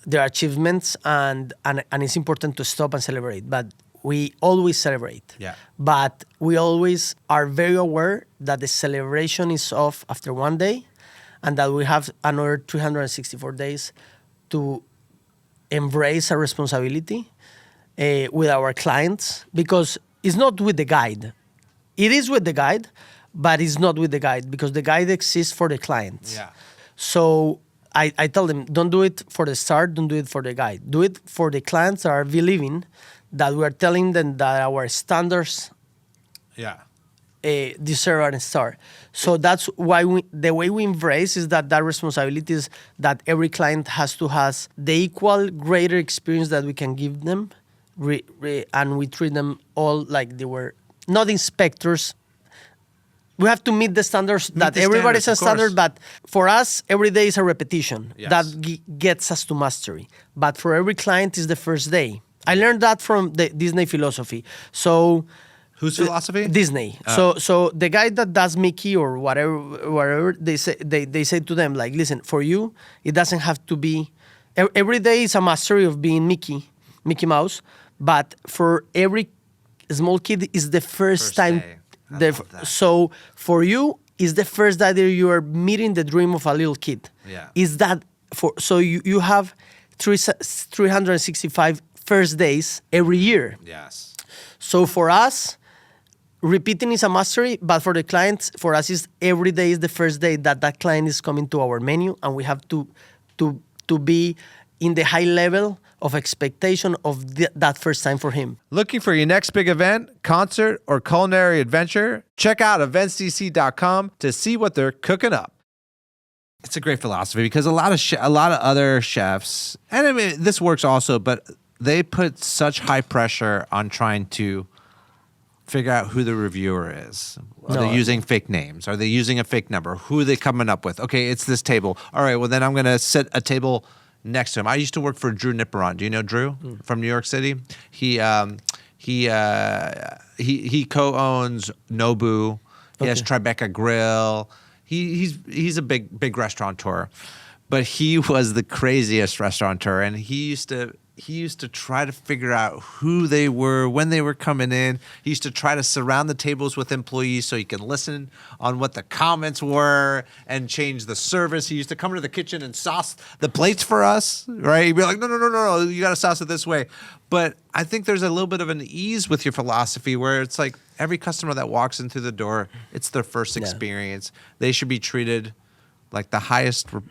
[SPEAKER 2] their achievements, and it's important to stop and celebrate. But we always celebrate.
[SPEAKER 1] Yeah.
[SPEAKER 2] But we always are very aware that the celebration is off after one day, and that we have another 364 days to embrace our responsibility with our clients, because it's not with the guide. It is with the guide, but it's not with the guide, because the guide exists for the clients.
[SPEAKER 1] Yeah.
[SPEAKER 2] So I tell them, don't do it for the star, don't do it for the guide. Do it for the clients that are believing that we are telling them that our standards deserve a star. So that's why the way we embrace is that responsibility is that every client has to have the equal greater experience that we can give them, and we treat them all like they were not inspectors, we have to meet the standards that
[SPEAKER 1] the
[SPEAKER 2] everybody
[SPEAKER 1] standards,
[SPEAKER 2] says
[SPEAKER 1] of course.
[SPEAKER 2] standard, but for us, every day is a repetition
[SPEAKER 1] Yes.
[SPEAKER 2] that gets us to mastery. But for every client, is the first day. I learned that from the Disney philosophy. So
[SPEAKER 1] Whose philosophy?
[SPEAKER 2] Disney. So the guy that does Mickey or whatever they say to them, like, listen, for you, it doesn't have to be every day is a mastery of being Mickey Mouse, but for every small kid is the first time.
[SPEAKER 1] day. I love that.
[SPEAKER 2] So for you is the first day that you are meeting the dream of a little kid.
[SPEAKER 1] Yeah.
[SPEAKER 2] Is that so you have 365 first days every year.
[SPEAKER 1] Yes.
[SPEAKER 2] So for us, repeating is a mastery, but for the clients, for us is every day is the first day that client is coming to our menu, and we have to be in the high level of expectation of that first time for him.
[SPEAKER 1] Looking for your next big event, concert, or culinary adventure? Check out eventsdc.com to see what they're cooking up. It's a great philosophy because a lot of other chefs, and I mean this works also, but they put such high pressure on trying to figure out who the reviewer is. Are they using fake names? Are they using a fake number? Who are they coming up with? Okay, it's this table. All right, well then I'm going to set a table next to him. I used to work for Drew Niperon. Do you know Drew from New York City? He co-owns Nobu. He has Tribeca Grill. He's a big restaurateur, but he was the craziest restaurateur, and he used to try to figure out who they were, when they were coming in. He used to try to surround the tables with employees so he can listen on what the comments were and change the service. He used to come into the kitchen and sauce the plates for us, right? He'd be like, no, you got to sauce it this way. But I think there's a little bit of an ease with your philosophy where it's like every customer that walks in through the door, it's their first experience. They should be treated like the highest, critic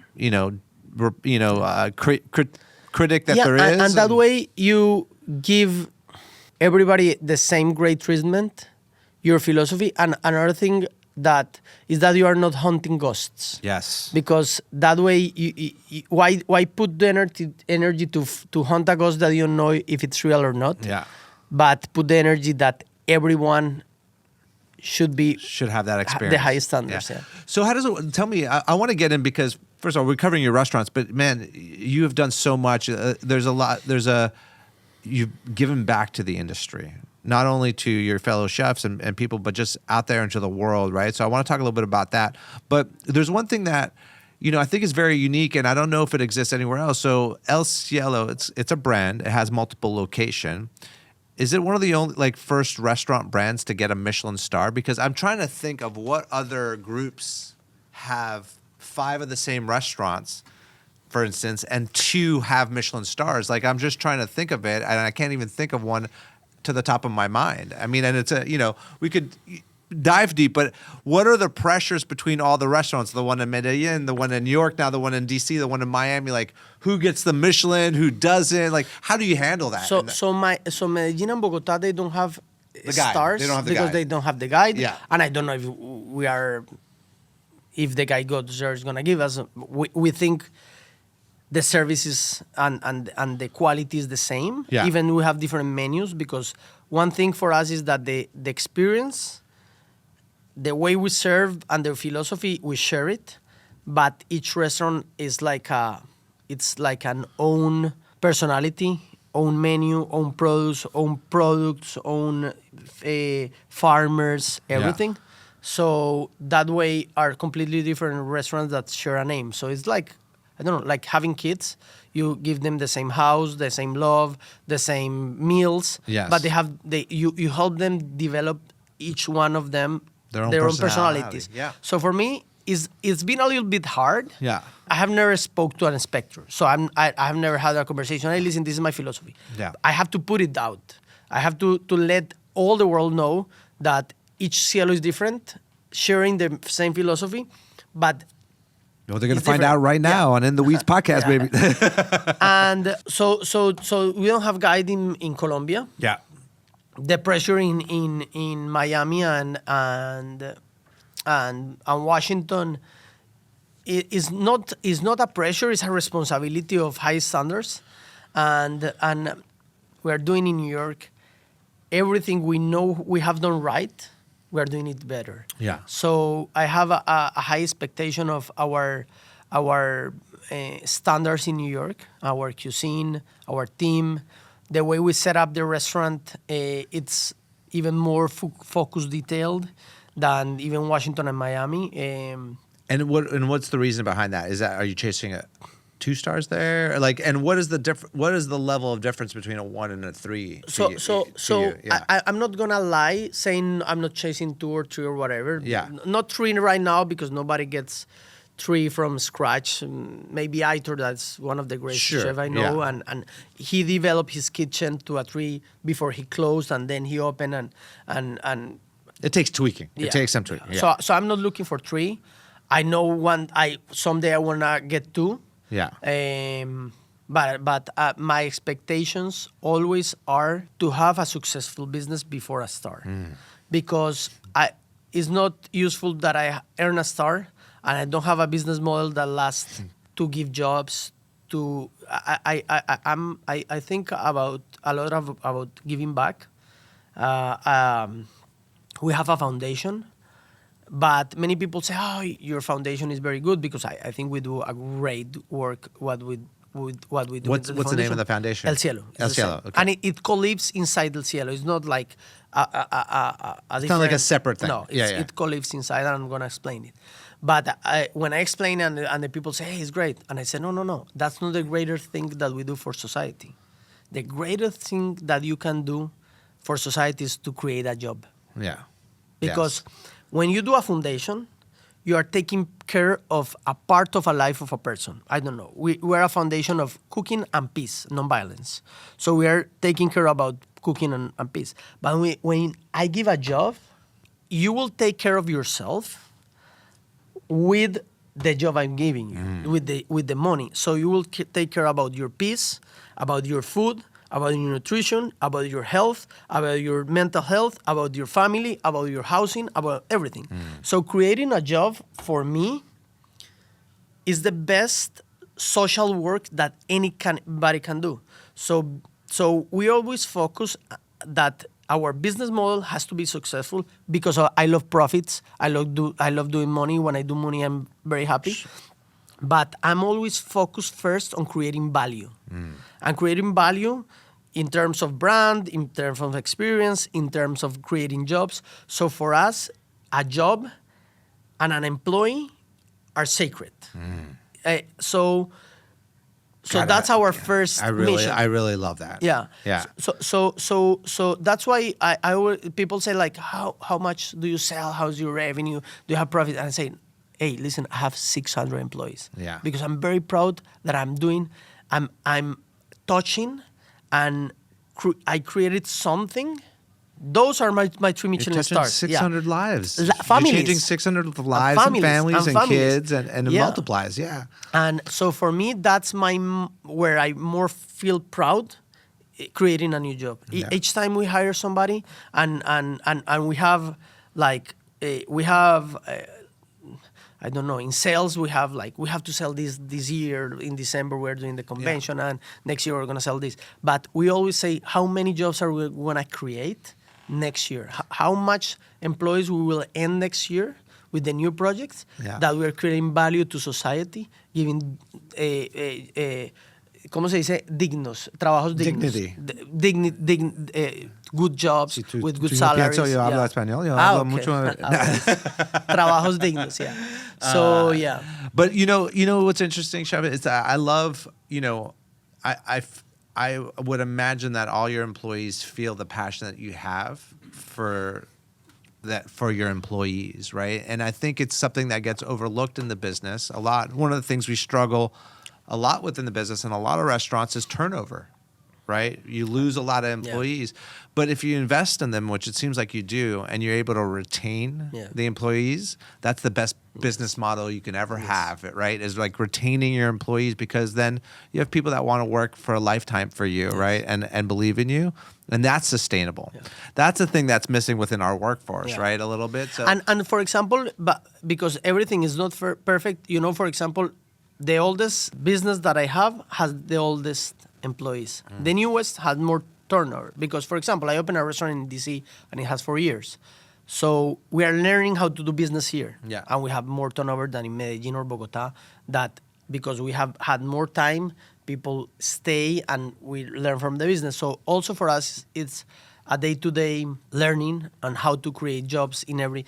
[SPEAKER 1] that there is.
[SPEAKER 2] And that way you give everybody the same great treatment, your philosophy. And another thing that is that you are not hunting ghosts.
[SPEAKER 1] Yes.
[SPEAKER 2] Because that way, why put the energy to hunt a ghost that you don't know if it's real or not?
[SPEAKER 1] Yeah.
[SPEAKER 2] But put the energy that everyone should
[SPEAKER 1] have that experience.
[SPEAKER 2] The highest standards. Yeah.
[SPEAKER 1] So how does it? Tell me. I want to get in because first of all, we're covering your restaurants, but man, you have done so much. There's a lot. You've given back to the industry, not only to your fellow chefs and people, but just out there into the world, right? So I want to talk a little bit about that. But there's one thing that I think is very unique, and I don't know if it exists anywhere else. So Elcielo, it's a brand. It has multiple location. Is it one of the only first restaurant brands to get a Michelin star? Because I'm trying to think of what other groups have 5 of the same restaurants, for instance, and 2 have Michelin stars. I'm just trying to think of it, and I can't even think of one to the top of my mind. I mean, and it's we could dive deep, but what are the pressures between all the restaurants? The one in Medellin, the one in New York, now the one in DC, the one in Miami. Who gets the Michelin? Who doesn't? How do you handle that?
[SPEAKER 2] So Medellin and Bogota, they don't have
[SPEAKER 1] the guide.
[SPEAKER 2] stars
[SPEAKER 1] They don't have the
[SPEAKER 2] because
[SPEAKER 1] guide.
[SPEAKER 2] they don't have the guide.
[SPEAKER 1] Yeah.
[SPEAKER 2] And I don't know if the guy goes there is gonna give us. We think the services and the quality is the same.
[SPEAKER 1] Yeah.
[SPEAKER 2] Even we have different menus because one thing for us is that the experience, the way we serve and the philosophy, we share it, but each restaurant is it's like an own personality, own menu, own products, own farmers, everything.
[SPEAKER 1] Yeah.
[SPEAKER 2] So that way are completely different restaurants that share a name. So it's like having kids. You give them the same house, the same love, the same meals.
[SPEAKER 1] Yes.
[SPEAKER 2] But you help them develop each one of them their own personalities.
[SPEAKER 1] Yeah.
[SPEAKER 2] So for me, it's been a little bit hard.
[SPEAKER 1] Yeah.
[SPEAKER 2] I have never spoke to an inspector, so I have never had a conversation. Hey, listen, this is my philosophy.
[SPEAKER 1] Yeah.
[SPEAKER 2] I have to put it out. I have to let all the world know that each Cielo is different, sharing the same philosophy, but
[SPEAKER 1] Well, they're going to
[SPEAKER 2] it's
[SPEAKER 1] find
[SPEAKER 2] different.
[SPEAKER 1] out right now on In the Weeds podcast, baby.
[SPEAKER 2] And so we don't have guide in Colombia.
[SPEAKER 1] Yeah.
[SPEAKER 2] The pressure in Miami and Washington is not a pressure, it's a responsibility of high standards. And we're doing in New York everything we know we have done right we're doing it better.
[SPEAKER 1] Yeah.
[SPEAKER 2] So I have a high expectation of our standards in New York, our cuisine, our team, the way we set up the restaurant. It's even more focused, detailed than even Washington and Miami.
[SPEAKER 1] And what's the reason behind that? Are you chasing a 2 stars there? Like, and what is the level of difference between a 1 and a 3?
[SPEAKER 2] I'm not gonna lie saying I'm not chasing 2 or 3 or whatever.
[SPEAKER 1] Yeah.
[SPEAKER 2] Not 3 right now because nobody gets 3 from scratch. Maybe Aitor, that's one of the greatest chefs I know, and he developed his kitchen to a 3 before he closed, and then he opened and
[SPEAKER 1] it takes tweaking.
[SPEAKER 2] yeah.
[SPEAKER 1] It takes some tweaking. Yeah.
[SPEAKER 2] So I'm not looking for 3. I know someday I wanna get 2.
[SPEAKER 1] Yeah.
[SPEAKER 2] But my expectations always are to have a successful business before a star, because it's not useful that I earn a star and I don't have a business model that lasts to give jobs. I think about a lot about giving back. We have a foundation. But many people say, "Oh, your foundation is very good," because I think we do a great work. What we do.
[SPEAKER 1] What's the name of the foundation?
[SPEAKER 2] Elcielo.
[SPEAKER 1] Elcielo. Okay.
[SPEAKER 2] And it co-lives inside Elcielo. It's not like
[SPEAKER 1] It's not like a separate thing.
[SPEAKER 2] No, it co-lives inside, and I'm gonna explain it. But when I explain and the people say, "Hey, it's great," and I say, "No, that's not the greater thing that we do for society. The greatest thing that you can do for society is to create a job."
[SPEAKER 1] Yeah.
[SPEAKER 2] Because when you do a foundation, you are taking care of a part of a life of a person. I don't know. We're a foundation of cooking and peace, non-violence. So we are taking care about cooking and peace. But when I give a job, you will take care of yourself with the job I'm giving you, with the money. So you will take care about your peace, about your food, about your nutrition, about your health, about your mental health, about your family, about your housing, about everything. So creating a job for me is the best social work that anybody can do. So we always focus that our business model has to be successful because I love profits. I love doing money. When I do money, I'm very happy. But I'm always focused first on creating value. And creating value in terms of brand, in terms of experience, in terms of creating jobs. So for us, a job and an employee are sacred. So that's our first mission.
[SPEAKER 1] I really love that.
[SPEAKER 2] Yeah. So that's why people say like, how much do you sell? How's your revenue? Do you have profit? And I say, hey, listen, I have 600 employees.
[SPEAKER 1] Yeah.
[SPEAKER 2] Because I'm very proud that I'm touching and I created something. Those are my 3 Michelin stars.
[SPEAKER 1] 600 lives.
[SPEAKER 2] Families.
[SPEAKER 1] You're changing 600 lives and families and kids and it multiplies. Yeah.
[SPEAKER 2] And so for me, that's where I more feel proud, creating a new job.
[SPEAKER 1] Yeah.
[SPEAKER 2] Each time we hire somebody and we have I don't know, in sales we have to sell this year. In December we're doing the convention and next year we're going to sell this. But we always say, how many jobs are we going to create next year? How much employees we will end next year with the new projects that we're creating value to society, giving ¿cómo se dice? Dignos, trabajos dignos. Good jobs with good salaries.
[SPEAKER 1] Yo hablo español. Yo hablo mucho.
[SPEAKER 2] Trabajos dignos, yeah. So, yeah.
[SPEAKER 1] But you know what's interesting, Chef, is that I love, I would imagine that all your employees feel the passion that you have for your employees, right? And I think it's something that gets overlooked in the business a lot. One of the things we struggle a lot within the business and a lot of restaurants is turnover, right? You lose a lot of employees. But if you invest in them, which it seems like you do, and you're able to retain the employees, that's the best business model you can ever have, right? Is like retaining your employees, because then you have people that want to work for a lifetime for you, right? And believe in you. And that's sustainable. Yeah. That's the thing that's missing within our workforce, right? A little bit. So.
[SPEAKER 2] And for example, because everything is not perfect, for example, the oldest business that I have has the oldest employees. The newest has more turnover because, for example, I opened a restaurant in DC and it has 4 years. So we are learning how to do business here.
[SPEAKER 1] Yeah.
[SPEAKER 2] And we have more turnover than in Medellin or Bogota. That because we have had more time, people stay and we learn from the business. So also for us, it's a day-to-day learning on how to create jobs in every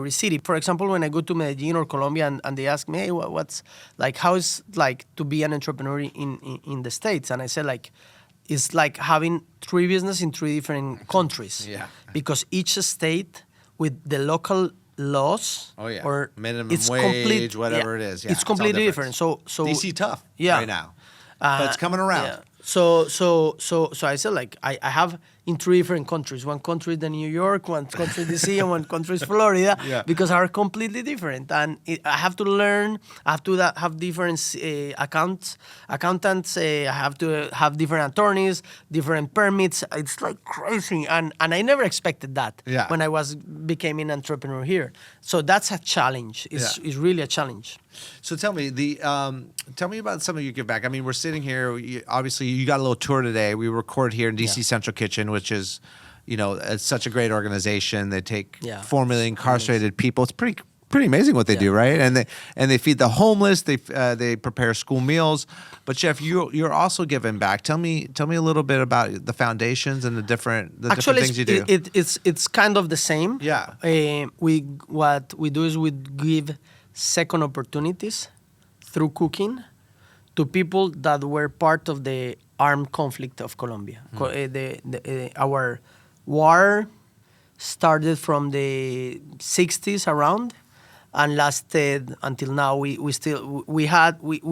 [SPEAKER 2] city. For example, when I go to Medellin or Colombia and they ask me, hey, what's like, how is like to be an entrepreneur in the States? And I say like, it's like having 3 businesses in 3 different countries.
[SPEAKER 1] Yeah.
[SPEAKER 2] Because each state with the local laws or
[SPEAKER 1] minimum
[SPEAKER 2] it's
[SPEAKER 1] wage, whatever it is. Yeah,
[SPEAKER 2] it's completely different. So
[SPEAKER 1] DC tough
[SPEAKER 2] yeah.
[SPEAKER 1] right now. But it's coming around.
[SPEAKER 2] Yeah. So I said like I have in 3 different countries. One country is New York, one country DC, and one country is Florida, because are completely different. And I have to learn. I have to have different accountants. I have to have different attorneys, different permits. It's like crazy, and I never expected that when I became an entrepreneur here. So that's a challenge. It's really a challenge.
[SPEAKER 1] So tell me tell me about some of your give back. I mean, we're sitting here. Obviously, you got a little tour today. We record here in DC Central Kitchen, which is, it's such a great organization. They take 4 million incarcerated people. It's pretty amazing what they do, right? And they feed the homeless. They prepare school meals. But Chef, you're also giving back. Tell me a little bit about the foundations and the different things you do.
[SPEAKER 2] It's kind of the same.
[SPEAKER 1] Yeah.
[SPEAKER 2] What we do is we give second opportunities through cooking to people that were part of the armed conflict of Colombia. Our war started from the 60s around and lasted until now. We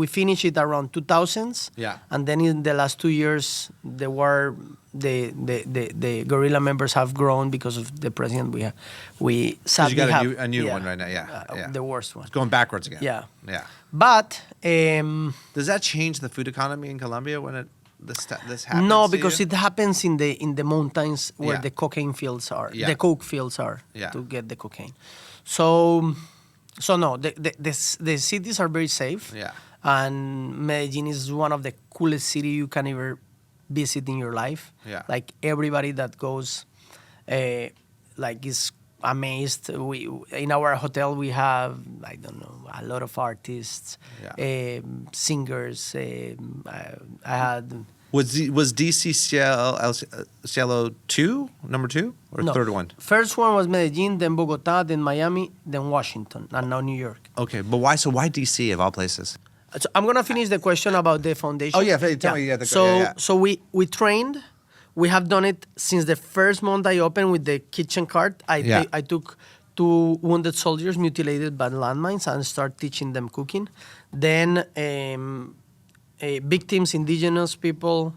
[SPEAKER 2] finished it around 2000s.
[SPEAKER 1] Yeah.
[SPEAKER 2] And then in the last 2 years, the war, the guerrilla members have grown because of the president we sadly
[SPEAKER 1] you got
[SPEAKER 2] have
[SPEAKER 1] a new one right now. Yeah.
[SPEAKER 2] The worst one.
[SPEAKER 1] It's going backwards again.
[SPEAKER 2] Yeah.
[SPEAKER 1] Yeah.
[SPEAKER 2] But
[SPEAKER 1] does that change the food economy in Colombia when this happens?
[SPEAKER 2] No, because it happens in the mountains where the cocaine fields are.
[SPEAKER 1] Yeah.
[SPEAKER 2] The coke fields are to get the cocaine. So no, the cities are very safe.
[SPEAKER 1] Yeah.
[SPEAKER 2] And Medellin is one of the coolest cities you can ever visit in your life.
[SPEAKER 1] Yeah.
[SPEAKER 2] Like everybody that goes, is amazed. In our hotel we have a lot of artists, singers. I had.
[SPEAKER 1] Was DC Cielo 2, number 2, or
[SPEAKER 2] No.
[SPEAKER 1] third one?
[SPEAKER 2] First one was Medellin, then Bogota, then Miami, then Washington, and now New York.
[SPEAKER 1] Okay, but why? So why DC of all places?
[SPEAKER 2] So I'm gonna finish the question about the foundation.
[SPEAKER 1] Oh yeah, tell me.
[SPEAKER 2] So we trained. We have done it since the first month I opened with the kitchen cart. I took 2 wounded soldiers mutilated by landmines and start teaching them cooking. Then victims, indigenous people,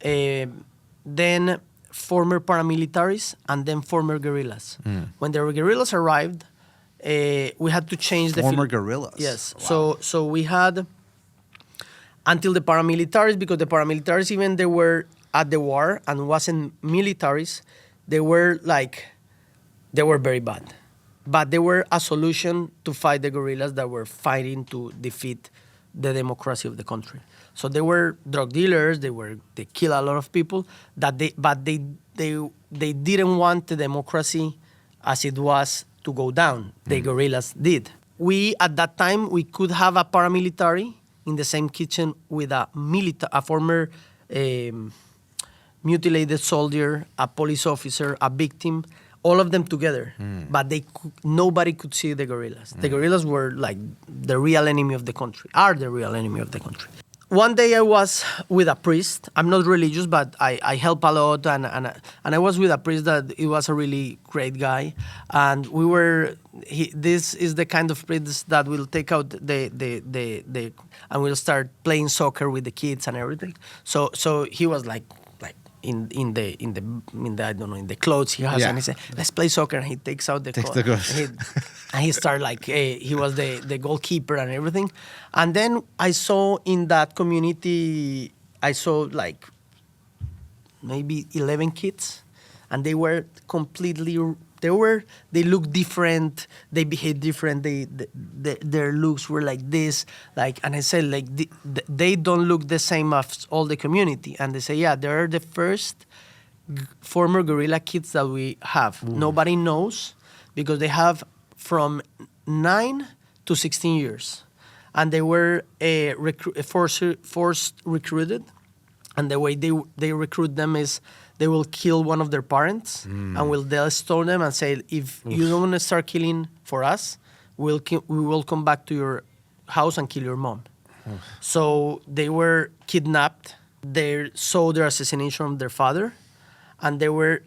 [SPEAKER 2] then former paramilitaries, and then former guerrillas. When the guerrillas arrived, we had to change the
[SPEAKER 1] former guerrillas.
[SPEAKER 2] Yes.
[SPEAKER 1] Wow.
[SPEAKER 2] So we had until the paramilitaries, because the paramilitaries, even they were at the war and wasn't militaries, they were very bad. But they were a solution to fight the guerrillas that were fighting to defeat the democracy of the country. So they were drug dealers. They killed a lot of people. But they didn't want the democracy as it was to go down. The guerrillas did. We at that time we could have a paramilitary in the same kitchen with a former mutilated soldier, a police officer, a victim, all of them together. But nobody could see the guerrillas. The guerrillas were like the real enemy of the country, are the real enemy of the country. One day I was with a priest. I'm not religious, but I help a lot, and I was with a priest that he was a really great guy, and this is the kind of priest that will take out the and will start playing soccer with the kids and everything. So he was like in the I don't know, in the clothes he has, and he said, let's play soccer, and he takes out the clothes. And he started he was the goalkeeper and everything. And then I saw in that community, maybe 11 kids, and they were completely, they looked different, they behaved different, their looks were like this, and I said, they don't look the same as all the community. And they say, they're the first former guerrilla kids that we have. Nobody knows because they have from 9 to 16 years. And they were forced recruited. And the way they recruit them is they will kill one of their parents and will stone them and say, if you don't want to start killing for us, we will come back to your house and kill your mom. So they were kidnapped. They saw their assassination of their father, and they were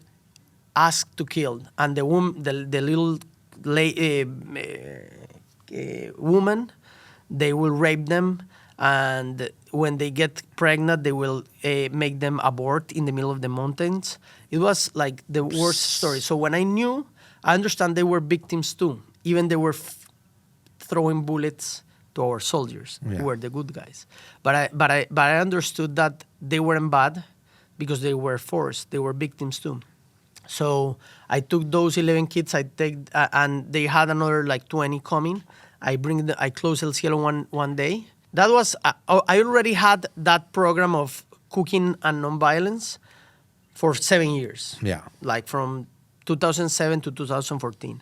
[SPEAKER 2] asked to kill. And the little woman, they will rape them, and when they get pregnant, they will make them abort in the middle of the mountains. It was like the worst story. So when I understand they were victims too. Even they were throwing bullets to our soldiers, who were the good guys. But I understood that they weren't bad because they were forced. They were victims too. So I took those 11 kids. And they had another like 20 coming. I closed Elcielo one day. That was I already had that program of cooking and nonviolence for 7 years.
[SPEAKER 1] Yeah,
[SPEAKER 2] like from 2007 to 2014.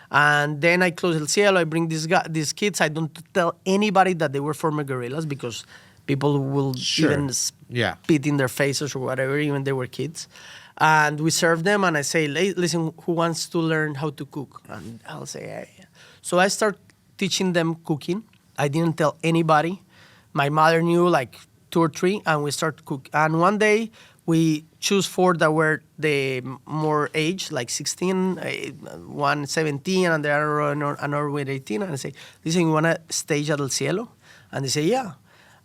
[SPEAKER 2] And then I close Elcielo. I bring these kids. I don't tell anybody that they were former guerrillas because people will even spit in their faces or whatever, even they were kids. And we serve them, and I say, listen, who wants to learn how to cook? And I'll say, hey. So I start teaching them cooking. I didn't tell anybody. My mother knew like 2 or 3, and we start to cook. And one day, we choose 4 that were the more age, like 16, one 17, and the other another with 18. And I say, listen, you want to stage at Elcielo? And they say, yeah.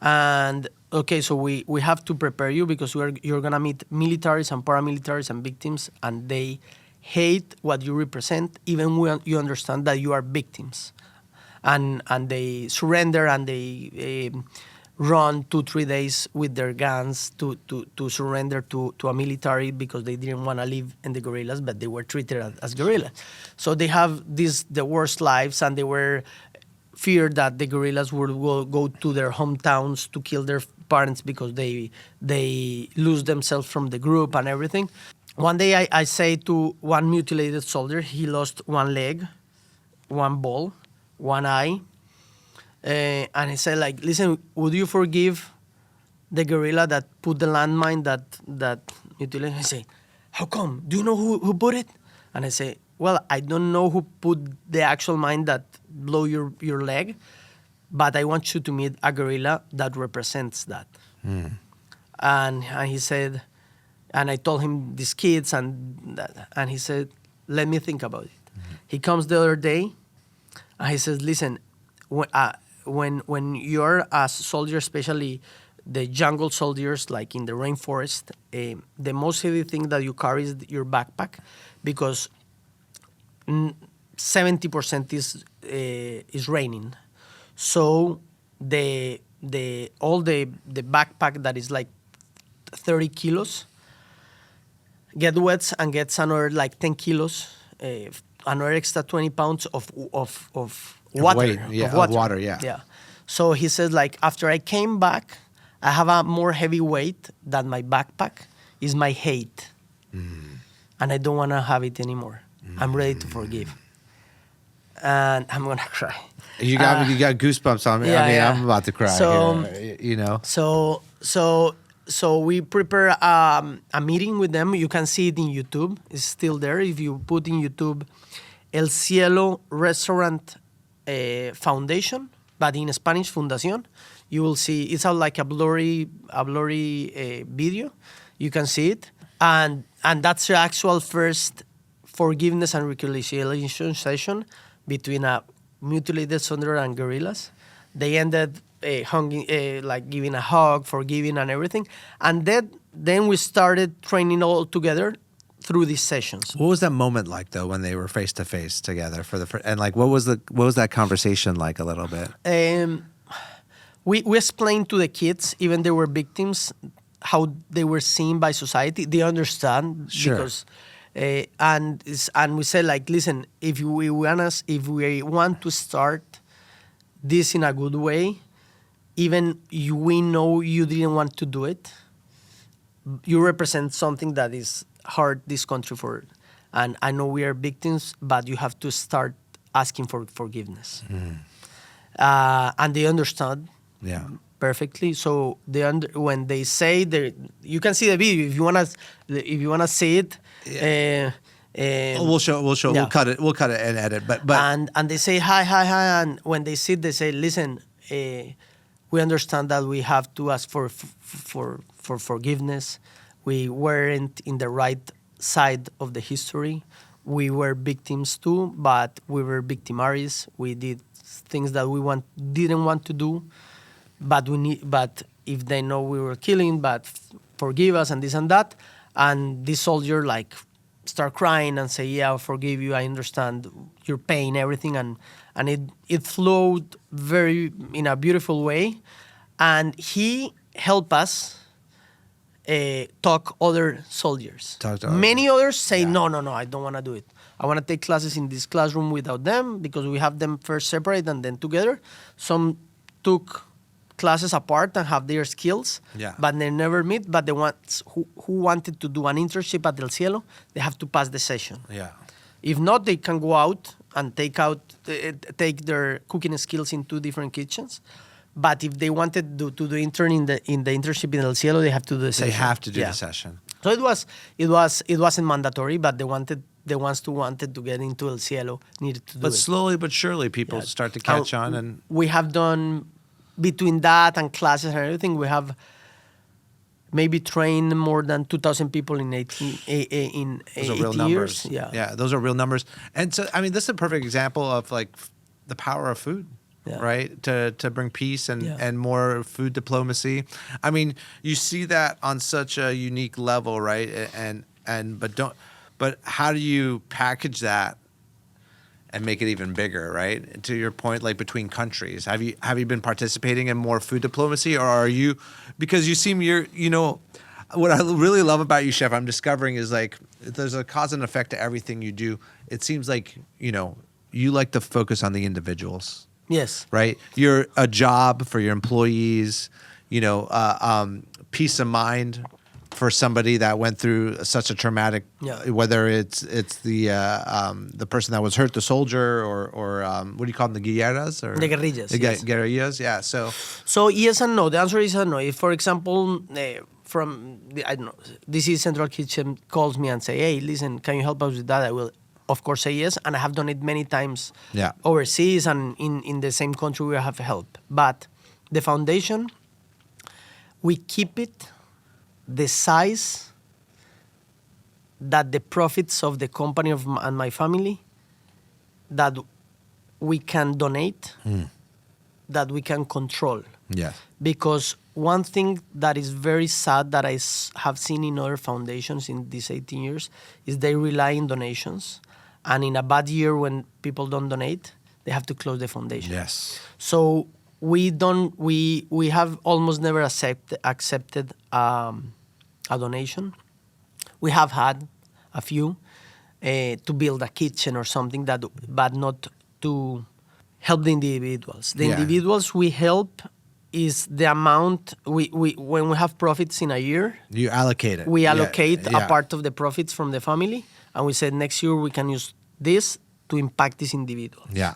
[SPEAKER 2] And okay, so we have to prepare you because you're going to meet militaries and paramilitaries and victims, and they hate what you represent, even when you understand that you are victims. And they surrender, and they run 2-3 days with their guns to surrender to a military because they didn't want to live in the guerrillas, but they were treated as guerrillas. So they have the worst lives, and they were feared that the guerrillas would go to their hometowns to kill their parents because they lose themselves from the group and everything. One day I say to one mutilated soldier, he lost one leg, one ball, one eye, and he said, like, listen, would you forgive the guerrilla that put the landmine that mutilated? I say, how come? Do you know who put it? And I say, well, I don't know who put the actual mine that blow your leg, but I want you to meet a guerrilla that represents that. And he said, and I told him these kids, and he said, let me think about it. He comes the other day, and he says, listen, when you're a soldier, especially the jungle soldiers, like in the rainforest, the most heavy thing that you carry is your backpack, because 70% is raining. So the backpack that is like 30 kilos get wet and gets another like 10 kilos, another extra 20 pounds of water.
[SPEAKER 1] Weight, of water.
[SPEAKER 2] Yeah. So he says, like, after I came back, I have a more heavy weight than my backpack is my hate. And I don't want to have it anymore. I'm ready to forgive. And I'm going to cry.
[SPEAKER 1] You got goosebumps on me.
[SPEAKER 2] Yeah,
[SPEAKER 1] I mean,
[SPEAKER 2] yeah.
[SPEAKER 1] I'm about to cry.
[SPEAKER 2] So,
[SPEAKER 1] here, you know.
[SPEAKER 2] So we prepare a meeting with them. You can see it in YouTube. It's still there. If you put in YouTube, Elcielo Restaurant Foundation, but in Spanish, Fundación, you will see it's like a blurry video. You can see it, and that's the actual first forgiveness and reconciliation session between a mutilated soldier and guerrillas. They ended like giving a hug, forgiving, and everything. And then we started training all together through these sessions.
[SPEAKER 1] What was that moment like, though, when they were face to face together for the first? And like, what was that conversation like a little bit?
[SPEAKER 2] We explained to the kids, even they were victims, how they were seen by society. They understand because. And we said, like, listen, if we want to start this in a good way, even we know you didn't want to do it, you represent something that is hard this country for, and I know we are victims, but you have to start asking for forgiveness. And they understand
[SPEAKER 1] Yeah.
[SPEAKER 2] perfectly. So when they say you can see the video if you wanna see it.
[SPEAKER 1] We'll show.
[SPEAKER 2] Yeah.
[SPEAKER 1] We'll cut it and edit. But
[SPEAKER 2] and they say hi, and when they sit, they say, listen, we understand that we have to ask for forgiveness. We weren't in the right side of the history. We were victims too, but we were victimaries. We did things that we didn't want to do, but if they know we were killing, but forgive us and this and that. And this soldier start crying and say, yeah, I forgive you. I understand your pain, everything. And it flowed in a beautiful way. And he helped us talk other soldiers. Many others say, no, I don't want to do it. I want to take classes in this classroom without them because we have them first separate and then together. Some took classes apart and have their skills, but they never meet. But the ones who wanted to do an internship at Elcielo, they have to pass the session.
[SPEAKER 1] Yeah.
[SPEAKER 2] If not, they can go out and take their cooking skills in 2 different kitchens. But if they wanted to do intern in the internship in Elcielo, they have to do the session.
[SPEAKER 1] They have to do the session.
[SPEAKER 2] So it wasn't mandatory, but the ones who wanted to get into Elcielo needed to do it.
[SPEAKER 1] But slowly but surely, people start to catch on, and
[SPEAKER 2] we have done. Between that and classes and everything, we have maybe trained more than 2,000 people in 18 years.
[SPEAKER 1] Yeah, those are real numbers. And so, I mean, this is a perfect example of the power of food, right? To bring peace and more food diplomacy. I mean, you see that on such a unique level, right? But how do you package that and make it even bigger, right? To your point, between countries, have you been participating in more food diplomacy, or are you? Because you seem what I really love about you, Chef, I'm discovering is there's a cause and effect to everything you do. It seems like you like to focus on the individuals.
[SPEAKER 2] Yes.
[SPEAKER 1] Right. You're a job for your employees. Peace of mind for somebody that went through such a traumatic, whether it's the person that was hurt, the soldier, or what do you call them, the guerrillas? Or
[SPEAKER 2] the guerrillas.
[SPEAKER 1] Guerrillas, yeah.
[SPEAKER 2] So yes and no. The answer is no. If, for example, DC Central Kitchen calls me and say, hey, listen, can you help us with that? I will, of course, say yes. And I have done it many times overseas and in the same country we have help. But the foundation, we keep it the size that the profits of the company and my family that we can donate, that we can control.
[SPEAKER 1] Yeah.
[SPEAKER 2] Because one thing that is very sad that I have seen in other foundations in these 18 years is they rely on donations. And in a bad year when people don't donate, they have to close the foundation.
[SPEAKER 1] Yes.
[SPEAKER 2] So we have almost never accepted a donation. We have had a few to build a kitchen or something but not to help the individuals. The individuals we help is the amount when we have profits in a year.
[SPEAKER 1] You allocate it.
[SPEAKER 2] We allocate a part of the profits from the family, and we said next year we can use this to impact these individuals.
[SPEAKER 1] Yeah.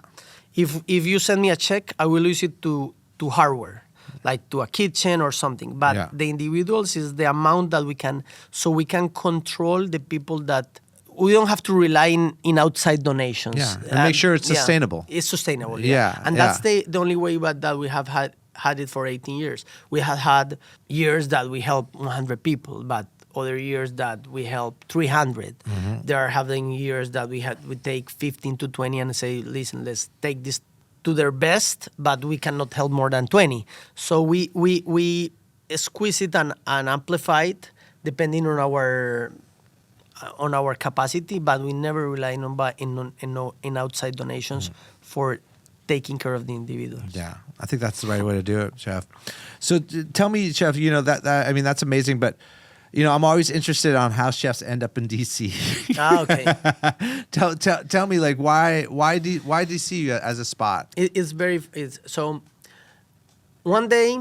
[SPEAKER 2] If you send me a check, I will use it to hardware, like to a kitchen or something. But the individuals is the amount that we can, so we can control the people that we don't have to rely in outside donations.
[SPEAKER 1] Yeah, and make sure it's sustainable.
[SPEAKER 2] It's sustainable. And that's the only way that we have had it for 18 years. We had years that we helped 100 people, but other years that we help 300. Mm-hmm. There are having years that we take 15 to 20 and say, listen, let's take this to their best, but we cannot help more than 20. So we squeeze it and amplify it depending on our capacity, but we never rely in outside donations for taking care of the individuals.
[SPEAKER 1] Yeah, I think that's the right way to do it, Chef. So tell me, Chef, that I mean, that's amazing, but I'm always interested on how chefs end up in DC.
[SPEAKER 2] Okay.
[SPEAKER 1] Tell me, why DC as a spot?
[SPEAKER 2] So one day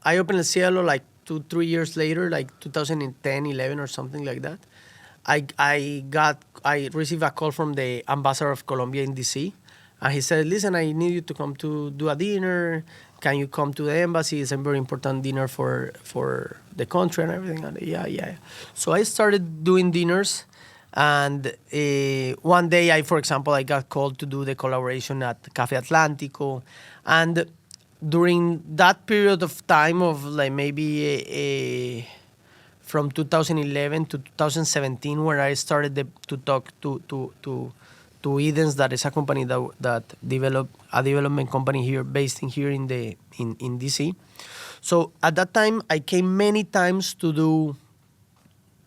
[SPEAKER 2] I opened Elcielo 2-3 years later, like 2010, 11 or something like that, I received a call from the ambassador of Colombia in DC, and he said, "Listen, I need you to come to do a dinner. Can you come to the embassy? It's a very important dinner for the country and everything." And yeah. So I started doing dinners, and one day, for example, I got called to do the collaboration at Café Atlántico, and during that period of time of like maybe from 2011 to 2017, where I started to talk to Edens, that is a company that developed a development company here, based in DC. So at that time, I came many times to do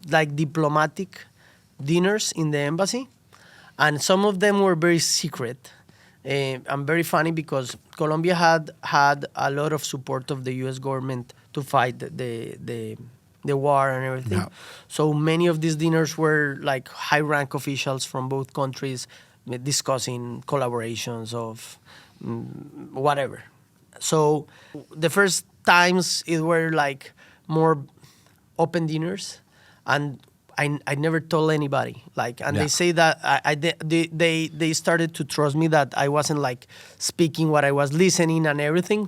[SPEAKER 2] like diplomatic dinners in the embassy, and some of them were very secret. And very funny because Colombia had a lot of support of the U.S. government to fight the war and everything. No. So many of these dinners were like high-rank officials from both countries discussing collaborations of whatever. So the first times it were like more open dinners, and I never told anybody. Like, and they say that they started to trust me, that I wasn't like speaking what I was listening and everything,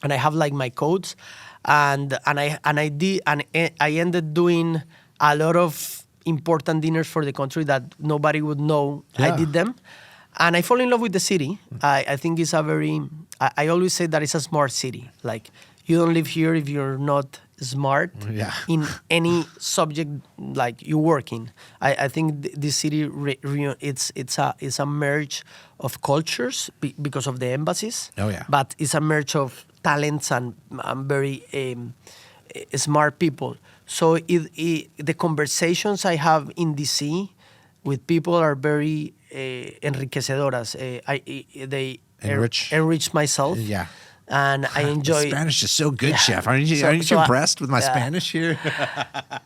[SPEAKER 2] and I have like my codes, and I ended doing a lot of important dinners for the country that nobody would know I did them, and I fall in love with the city. I think it's a very. I always say that it's a smart city. Like, you don't live here if you're not smart in any subject like you work in. I think this city it's a merge of cultures because of the embassies. But it's a merge of talents and very smart people. So the conversations I have in DC with people are very enriquecedoras. They enrich myself. Yeah. And I enjoy.
[SPEAKER 1] The Spanish is so good, Chef. Aren't you impressed with my Spanish here?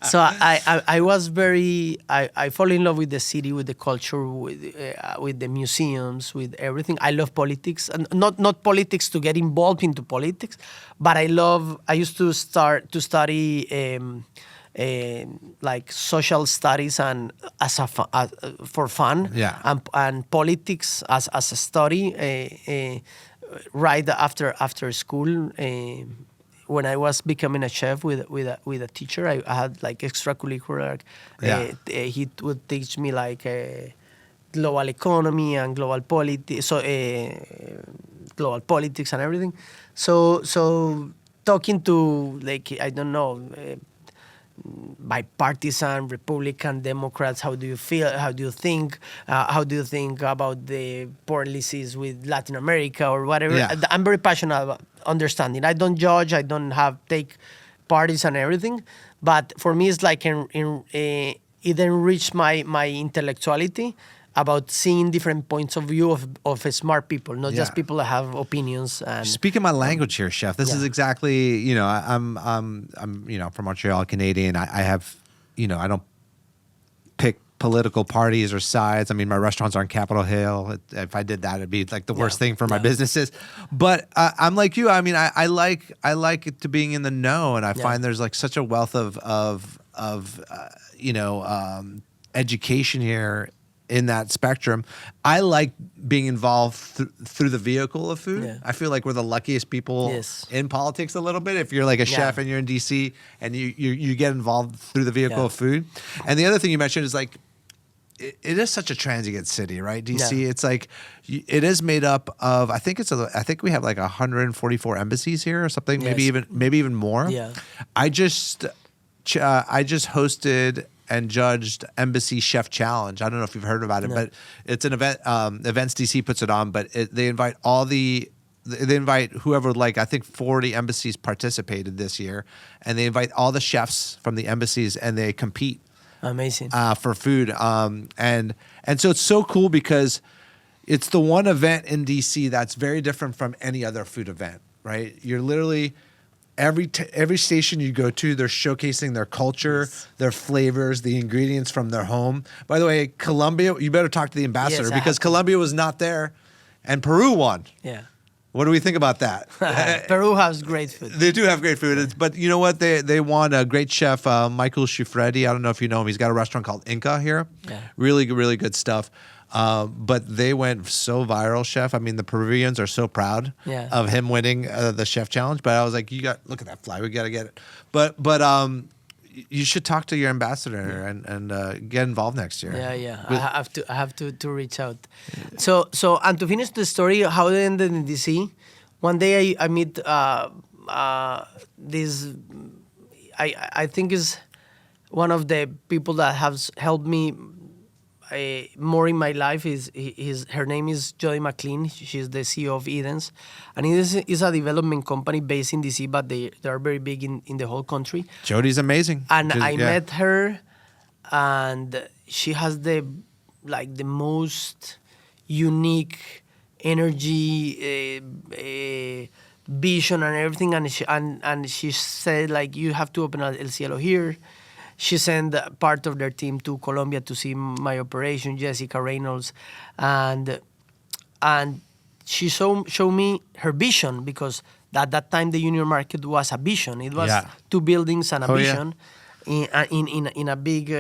[SPEAKER 2] So I was very. I fall in love with the city, with the culture, with the museums, with everything. I love politics, and not politics to get involved into politics, but I used to study like social studies and for fun. And politics as a study. Right after school, when I was becoming a chef with a teacher, I had like extracurricular. He would teach me like global economy and global politics. So global politics and everything. So talking to like I don't know. Bipartisan, Republican, Democrats. How do you feel? How do you think? How do you think about the policies with Latin America or whatever? I'm very passionate about understanding. I don't judge. I don't take parties and everything. But for me, it's like it enriched my intellectuality about seeing different points of view of smart people, not just people that have opinions. And
[SPEAKER 1] speaking my language here, Chef. This is exactly, I'm from Montreal, Canadian. I have, I don't pick political parties or sides. I mean, my restaurants are on Capitol Hill. If I did that, it'd be like the worst thing for my businesses. But I'm like you. I mean, I like it to being in the know, and I find there's like such a wealth of education here. In that spectrum, I like being involved through the vehicle of food. I feel like we're the luckiest people in politics a little bit. If you're like a chef and you're in DC and you get involved through the vehicle of food. And the other thing you mentioned is like, it is such a transient city, right? DC, it's like, it is made up of, I think we have like 144 embassies here or something, maybe even more. I just hosted and judged Embassy Chef Challenge. I don't know if you've heard about it, but it's an event. Events DC puts it on, but they invite whoever, like I think 40 embassies participated this year, and they invite all the chefs from the embassies, and they compete.
[SPEAKER 2] Amazing.
[SPEAKER 1] For food. And so it's so cool because it's the one event in DC that's very different from any other food event, right? You're literally every station you go to, they're showcasing their culture, their flavors, the ingredients from their home. By the way, Colombia, you better talk to the ambassador because Colombia was not there, and Peru won. What do we think about that?
[SPEAKER 2] Peru has great food.
[SPEAKER 1] They do have great food, but you know what? They want a great chef, Michael Schifredi. I don't know if you know him. He's got a restaurant called Inca here.
[SPEAKER 2] Yeah.
[SPEAKER 1] Really, really good stuff. But they went so viral, chef. I mean, the Peruvians are so proud of him winning the chef challenge. But I was like, look at that fly. We got to get it. But you should talk to your ambassador and get involved next year.
[SPEAKER 2] Yeah. I have to reach out. So and to finish the story, how it ended in DC. One day I meet this. I think is one of the people that has helped me more in my life. Her name is Jody McLean. She's the CEO of Edens, and it is a development company based in DC, but they are very big in the whole country.
[SPEAKER 1] Jody's amazing.
[SPEAKER 2] And I met her, and she has the most unique energy, vision, and everything. And she said, like, you have to open Elcielo here. She sent part of their team to Colombia to see my operation, Jessica Reynolds, and she showed me her vision, because at that time the Union Market was a vision. It was 2 buildings and a vision in a big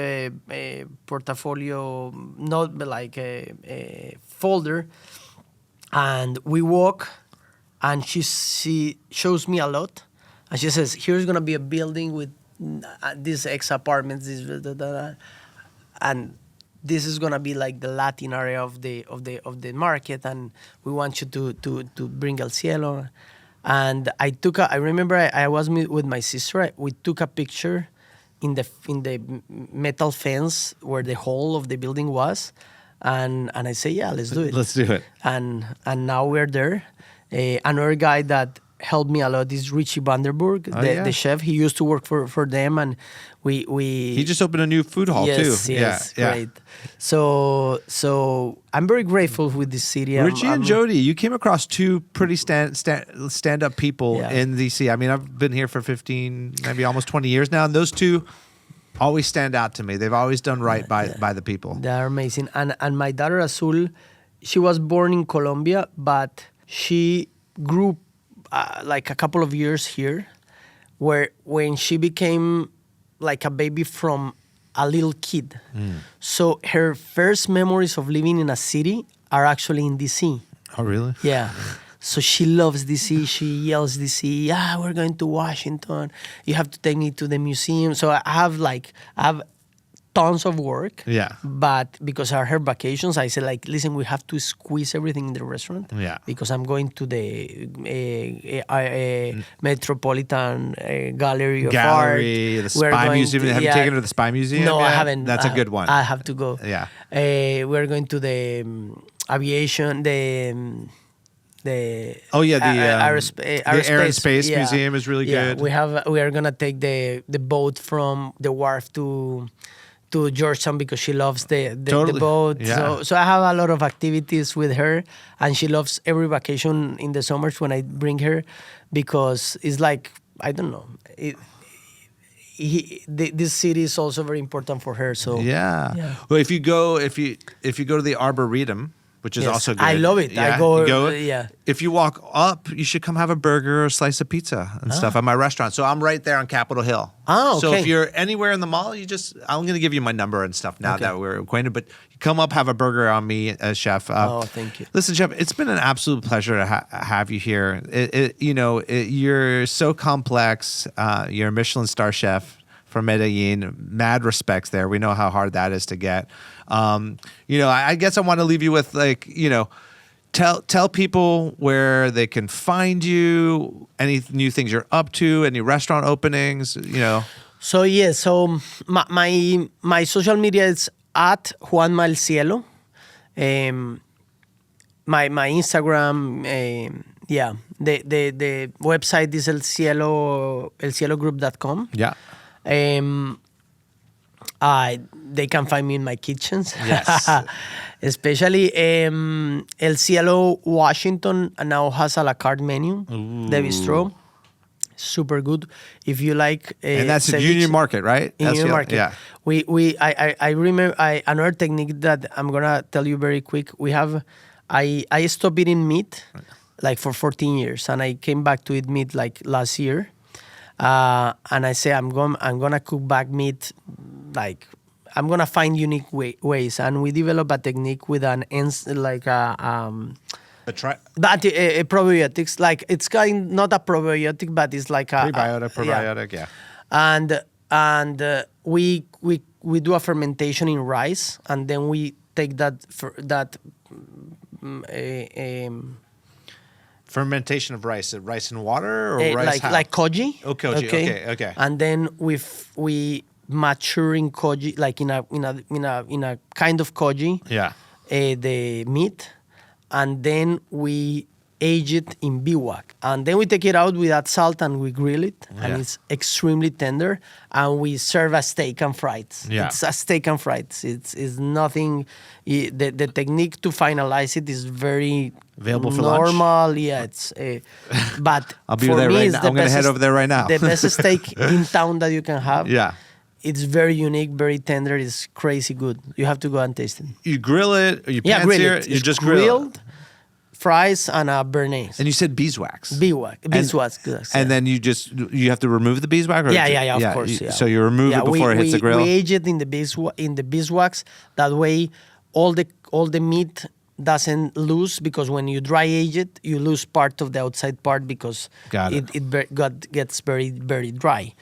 [SPEAKER 2] portfolio, not like a folder. And we walk, and she shows me a lot, and she says, "Here's gonna be a building with these X apartments, and this is gonna be like the Latin area of the market, and we want you to bring Elcielo." And I remember I was with my sister. We took a picture in the metal fence where the hall of the building was, and I say, yeah, let's do it.
[SPEAKER 1] Let's do it.
[SPEAKER 2] And now we're there. Another guy that helped me a lot is Richie Vanderburg, the chef. He used to work for them, and we
[SPEAKER 1] he just opened a new food hall too.
[SPEAKER 2] Yes, great. So I'm very grateful with this city.
[SPEAKER 1] Richie and Jody, you came across 2 pretty stand up people in DC. I mean, I've been here for 15, maybe almost 20 years now, and those 2 always stand out to me. They've always done right by the people.
[SPEAKER 2] They are amazing. And my daughter Azul, she was born in Colombia, but she grew like a couple of years here, when she became like a baby from a little kid. So her first memories of living in a city are actually in DC.
[SPEAKER 1] Oh, really?
[SPEAKER 2] Yeah. So she loves DC. She yells DC. We're going to Washington. You have to take me to the museum. So I have tons of work.
[SPEAKER 1] Yeah.
[SPEAKER 2] But because of her vacations, I said, like, listen, we have to squeeze everything in the restaurant.
[SPEAKER 1] Yeah.
[SPEAKER 2] Because I'm going to the Metropolitan Gallery of Art.
[SPEAKER 1] The Spy Museum. Have you taken her to the Spy Museum?
[SPEAKER 2] No,
[SPEAKER 1] yet?
[SPEAKER 2] I haven't.
[SPEAKER 1] That's a good one.
[SPEAKER 2] I have to go.
[SPEAKER 1] Yeah.
[SPEAKER 2] We're going to the aviation, the
[SPEAKER 1] Air and Space Museum is really good.
[SPEAKER 2] We are gonna take the boat from the wharf to Georgetown, because she loves the boat.
[SPEAKER 1] Yeah.
[SPEAKER 2] So I have a lot of activities with her, and she loves every vacation in the summers when I bring her, because it's like, I don't know, this city is also very important for her. So
[SPEAKER 1] well, if you go to the Arboretum, which is also good.
[SPEAKER 2] I love it.
[SPEAKER 1] Yeah,
[SPEAKER 2] I go.
[SPEAKER 1] If you walk up, you should come have a burger or a slice of pizza and stuff at my restaurant. So I'm right there on Capitol Hill.
[SPEAKER 2] Oh, okay.
[SPEAKER 1] So if you're anywhere in the mall, I'm going to give you my number and stuff now that we're acquainted. But you come up, have a burger on me as chef.
[SPEAKER 2] Thank you.
[SPEAKER 1] Listen, chef, it's been an absolute pleasure to have you here. You're so complex. You're a Michelin star chef from Medellin. Mad respects there. We know how hard that is to get. I guess I want to leave you with, like, tell people where they can find you, any new things you're up to, any restaurant openings,
[SPEAKER 2] So my social media is at Juanma Elcielo. My Instagram, the website is elcielogroup.com.
[SPEAKER 1] Yeah.
[SPEAKER 2] They can find me in my kitchens.
[SPEAKER 1] Yes.
[SPEAKER 2] Especially Elcielo Washington now has a la carte menu. The bistro. Super good. If you like
[SPEAKER 1] and that's in Union Market, right?
[SPEAKER 2] In Union Market.
[SPEAKER 1] Yeah.
[SPEAKER 2] I remember another technique that I'm gonna tell you very quick. I stopped eating meat like for 14 years, and I came back to eat meat like last year. And I say I'm gonna cook back meat, like I'm gonna find unique ways, and we develop a technique with a probiotics. Like it's kind not a probiotic, but it's like a
[SPEAKER 1] probiotic, yeah.
[SPEAKER 2] And we do a fermentation in rice, and then we take
[SPEAKER 1] fermentation of rice in water or rice
[SPEAKER 2] like koji.
[SPEAKER 1] Oh, koji. Okay.
[SPEAKER 2] And then we mature in koji, like in a kind of koji.
[SPEAKER 1] Yeah.
[SPEAKER 2] The meat, and then we age it in bivouac, and then we take it out, we add salt and we grill it, and it's extremely tender, and we serve a steak and fries.
[SPEAKER 1] Yeah.
[SPEAKER 2] It's a steak and fries. It's nothing. The technique to finalize it is very
[SPEAKER 1] available for
[SPEAKER 2] normal.
[SPEAKER 1] lunch?
[SPEAKER 2] Yeah, it's but
[SPEAKER 1] I'll be
[SPEAKER 2] for
[SPEAKER 1] there
[SPEAKER 2] me,
[SPEAKER 1] right now. I'm going to head over there right now.
[SPEAKER 2] The best steak in town that you can have.
[SPEAKER 1] Yeah.
[SPEAKER 2] It's very unique, very tender. It's crazy good. You have to go and taste it.
[SPEAKER 1] You grill it, or you pan
[SPEAKER 2] grill
[SPEAKER 1] sear
[SPEAKER 2] it.
[SPEAKER 1] it, you
[SPEAKER 2] It's
[SPEAKER 1] just grill it.
[SPEAKER 2] Fries and a béarnaise.
[SPEAKER 1] And you said beeswax.
[SPEAKER 2] Beeswax.
[SPEAKER 1] And then you have to remove the beeswax? Or
[SPEAKER 2] Of course.
[SPEAKER 1] So you remove it before it hits the grill?
[SPEAKER 2] We age it in the beeswax. That way, all the meat doesn't lose, because when you dry age it, you lose part of the outside part because it gets very, very dry.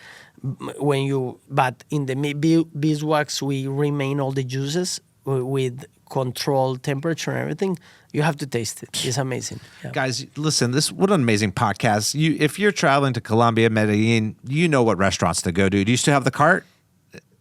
[SPEAKER 2] But in the beeswax, we remain all the juices with controlled temperature and everything. You have to taste it. It's amazing. Yeah.
[SPEAKER 1] Guys, listen, what an amazing podcast. If you're traveling to Colombia, Medellin, you know what restaurants to go to. Do you still have the cart?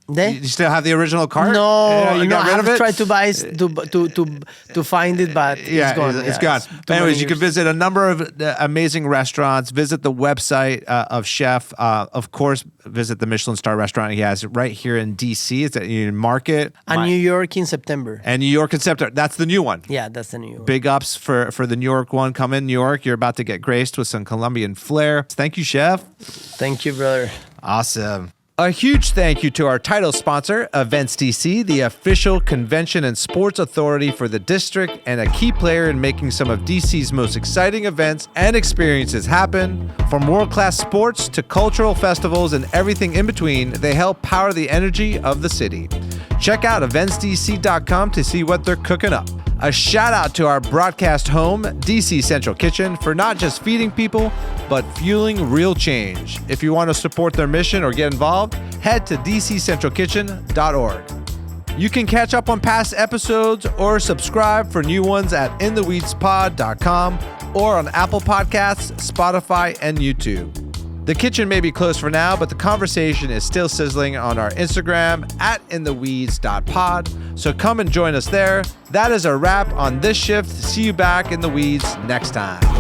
[SPEAKER 1] You still have the original cart?
[SPEAKER 2] No,
[SPEAKER 1] you got rid of it?
[SPEAKER 2] I tried to buy to find it, but it's gone.
[SPEAKER 1] It's gone. Anyways, you can visit a number of amazing restaurants. Visit the website of Chef. Of course, visit the Michelin star restaurant he has right here in D.C. It's at Union Market.
[SPEAKER 2] And New York in September.
[SPEAKER 1] And New York in September. That's the new one.
[SPEAKER 2] Yeah, that's the new one.
[SPEAKER 1] Big ups for the New York one. Come in, New York. You're about to get graced with some Colombian flair. Thank you, Chef.
[SPEAKER 2] Thank you, brother.
[SPEAKER 1] Awesome. A huge thank you to our title sponsor, Events DC, the official convention and sports authority for the district and a key player in making some of DC's most exciting events and experiences happen. From world-class sports to cultural festivals and everything in between, they help power the energy of the city. Check out eventsdc.com to see what they're cooking up. A shout out to our broadcast home, DC Central Kitchen, for not just feeding people, but fueling real change. If you want to support their mission or get involved, head to dccentralkitchen.org. You can catch up on past episodes or subscribe for new ones at intheweedspod.com or on Apple Podcasts, Spotify, and YouTube. The kitchen may be closed for now, but the conversation is still sizzling on our Instagram at intheweeds.pod. So come and join us there. That is a wrap on this shift. See you back in the weeds next time.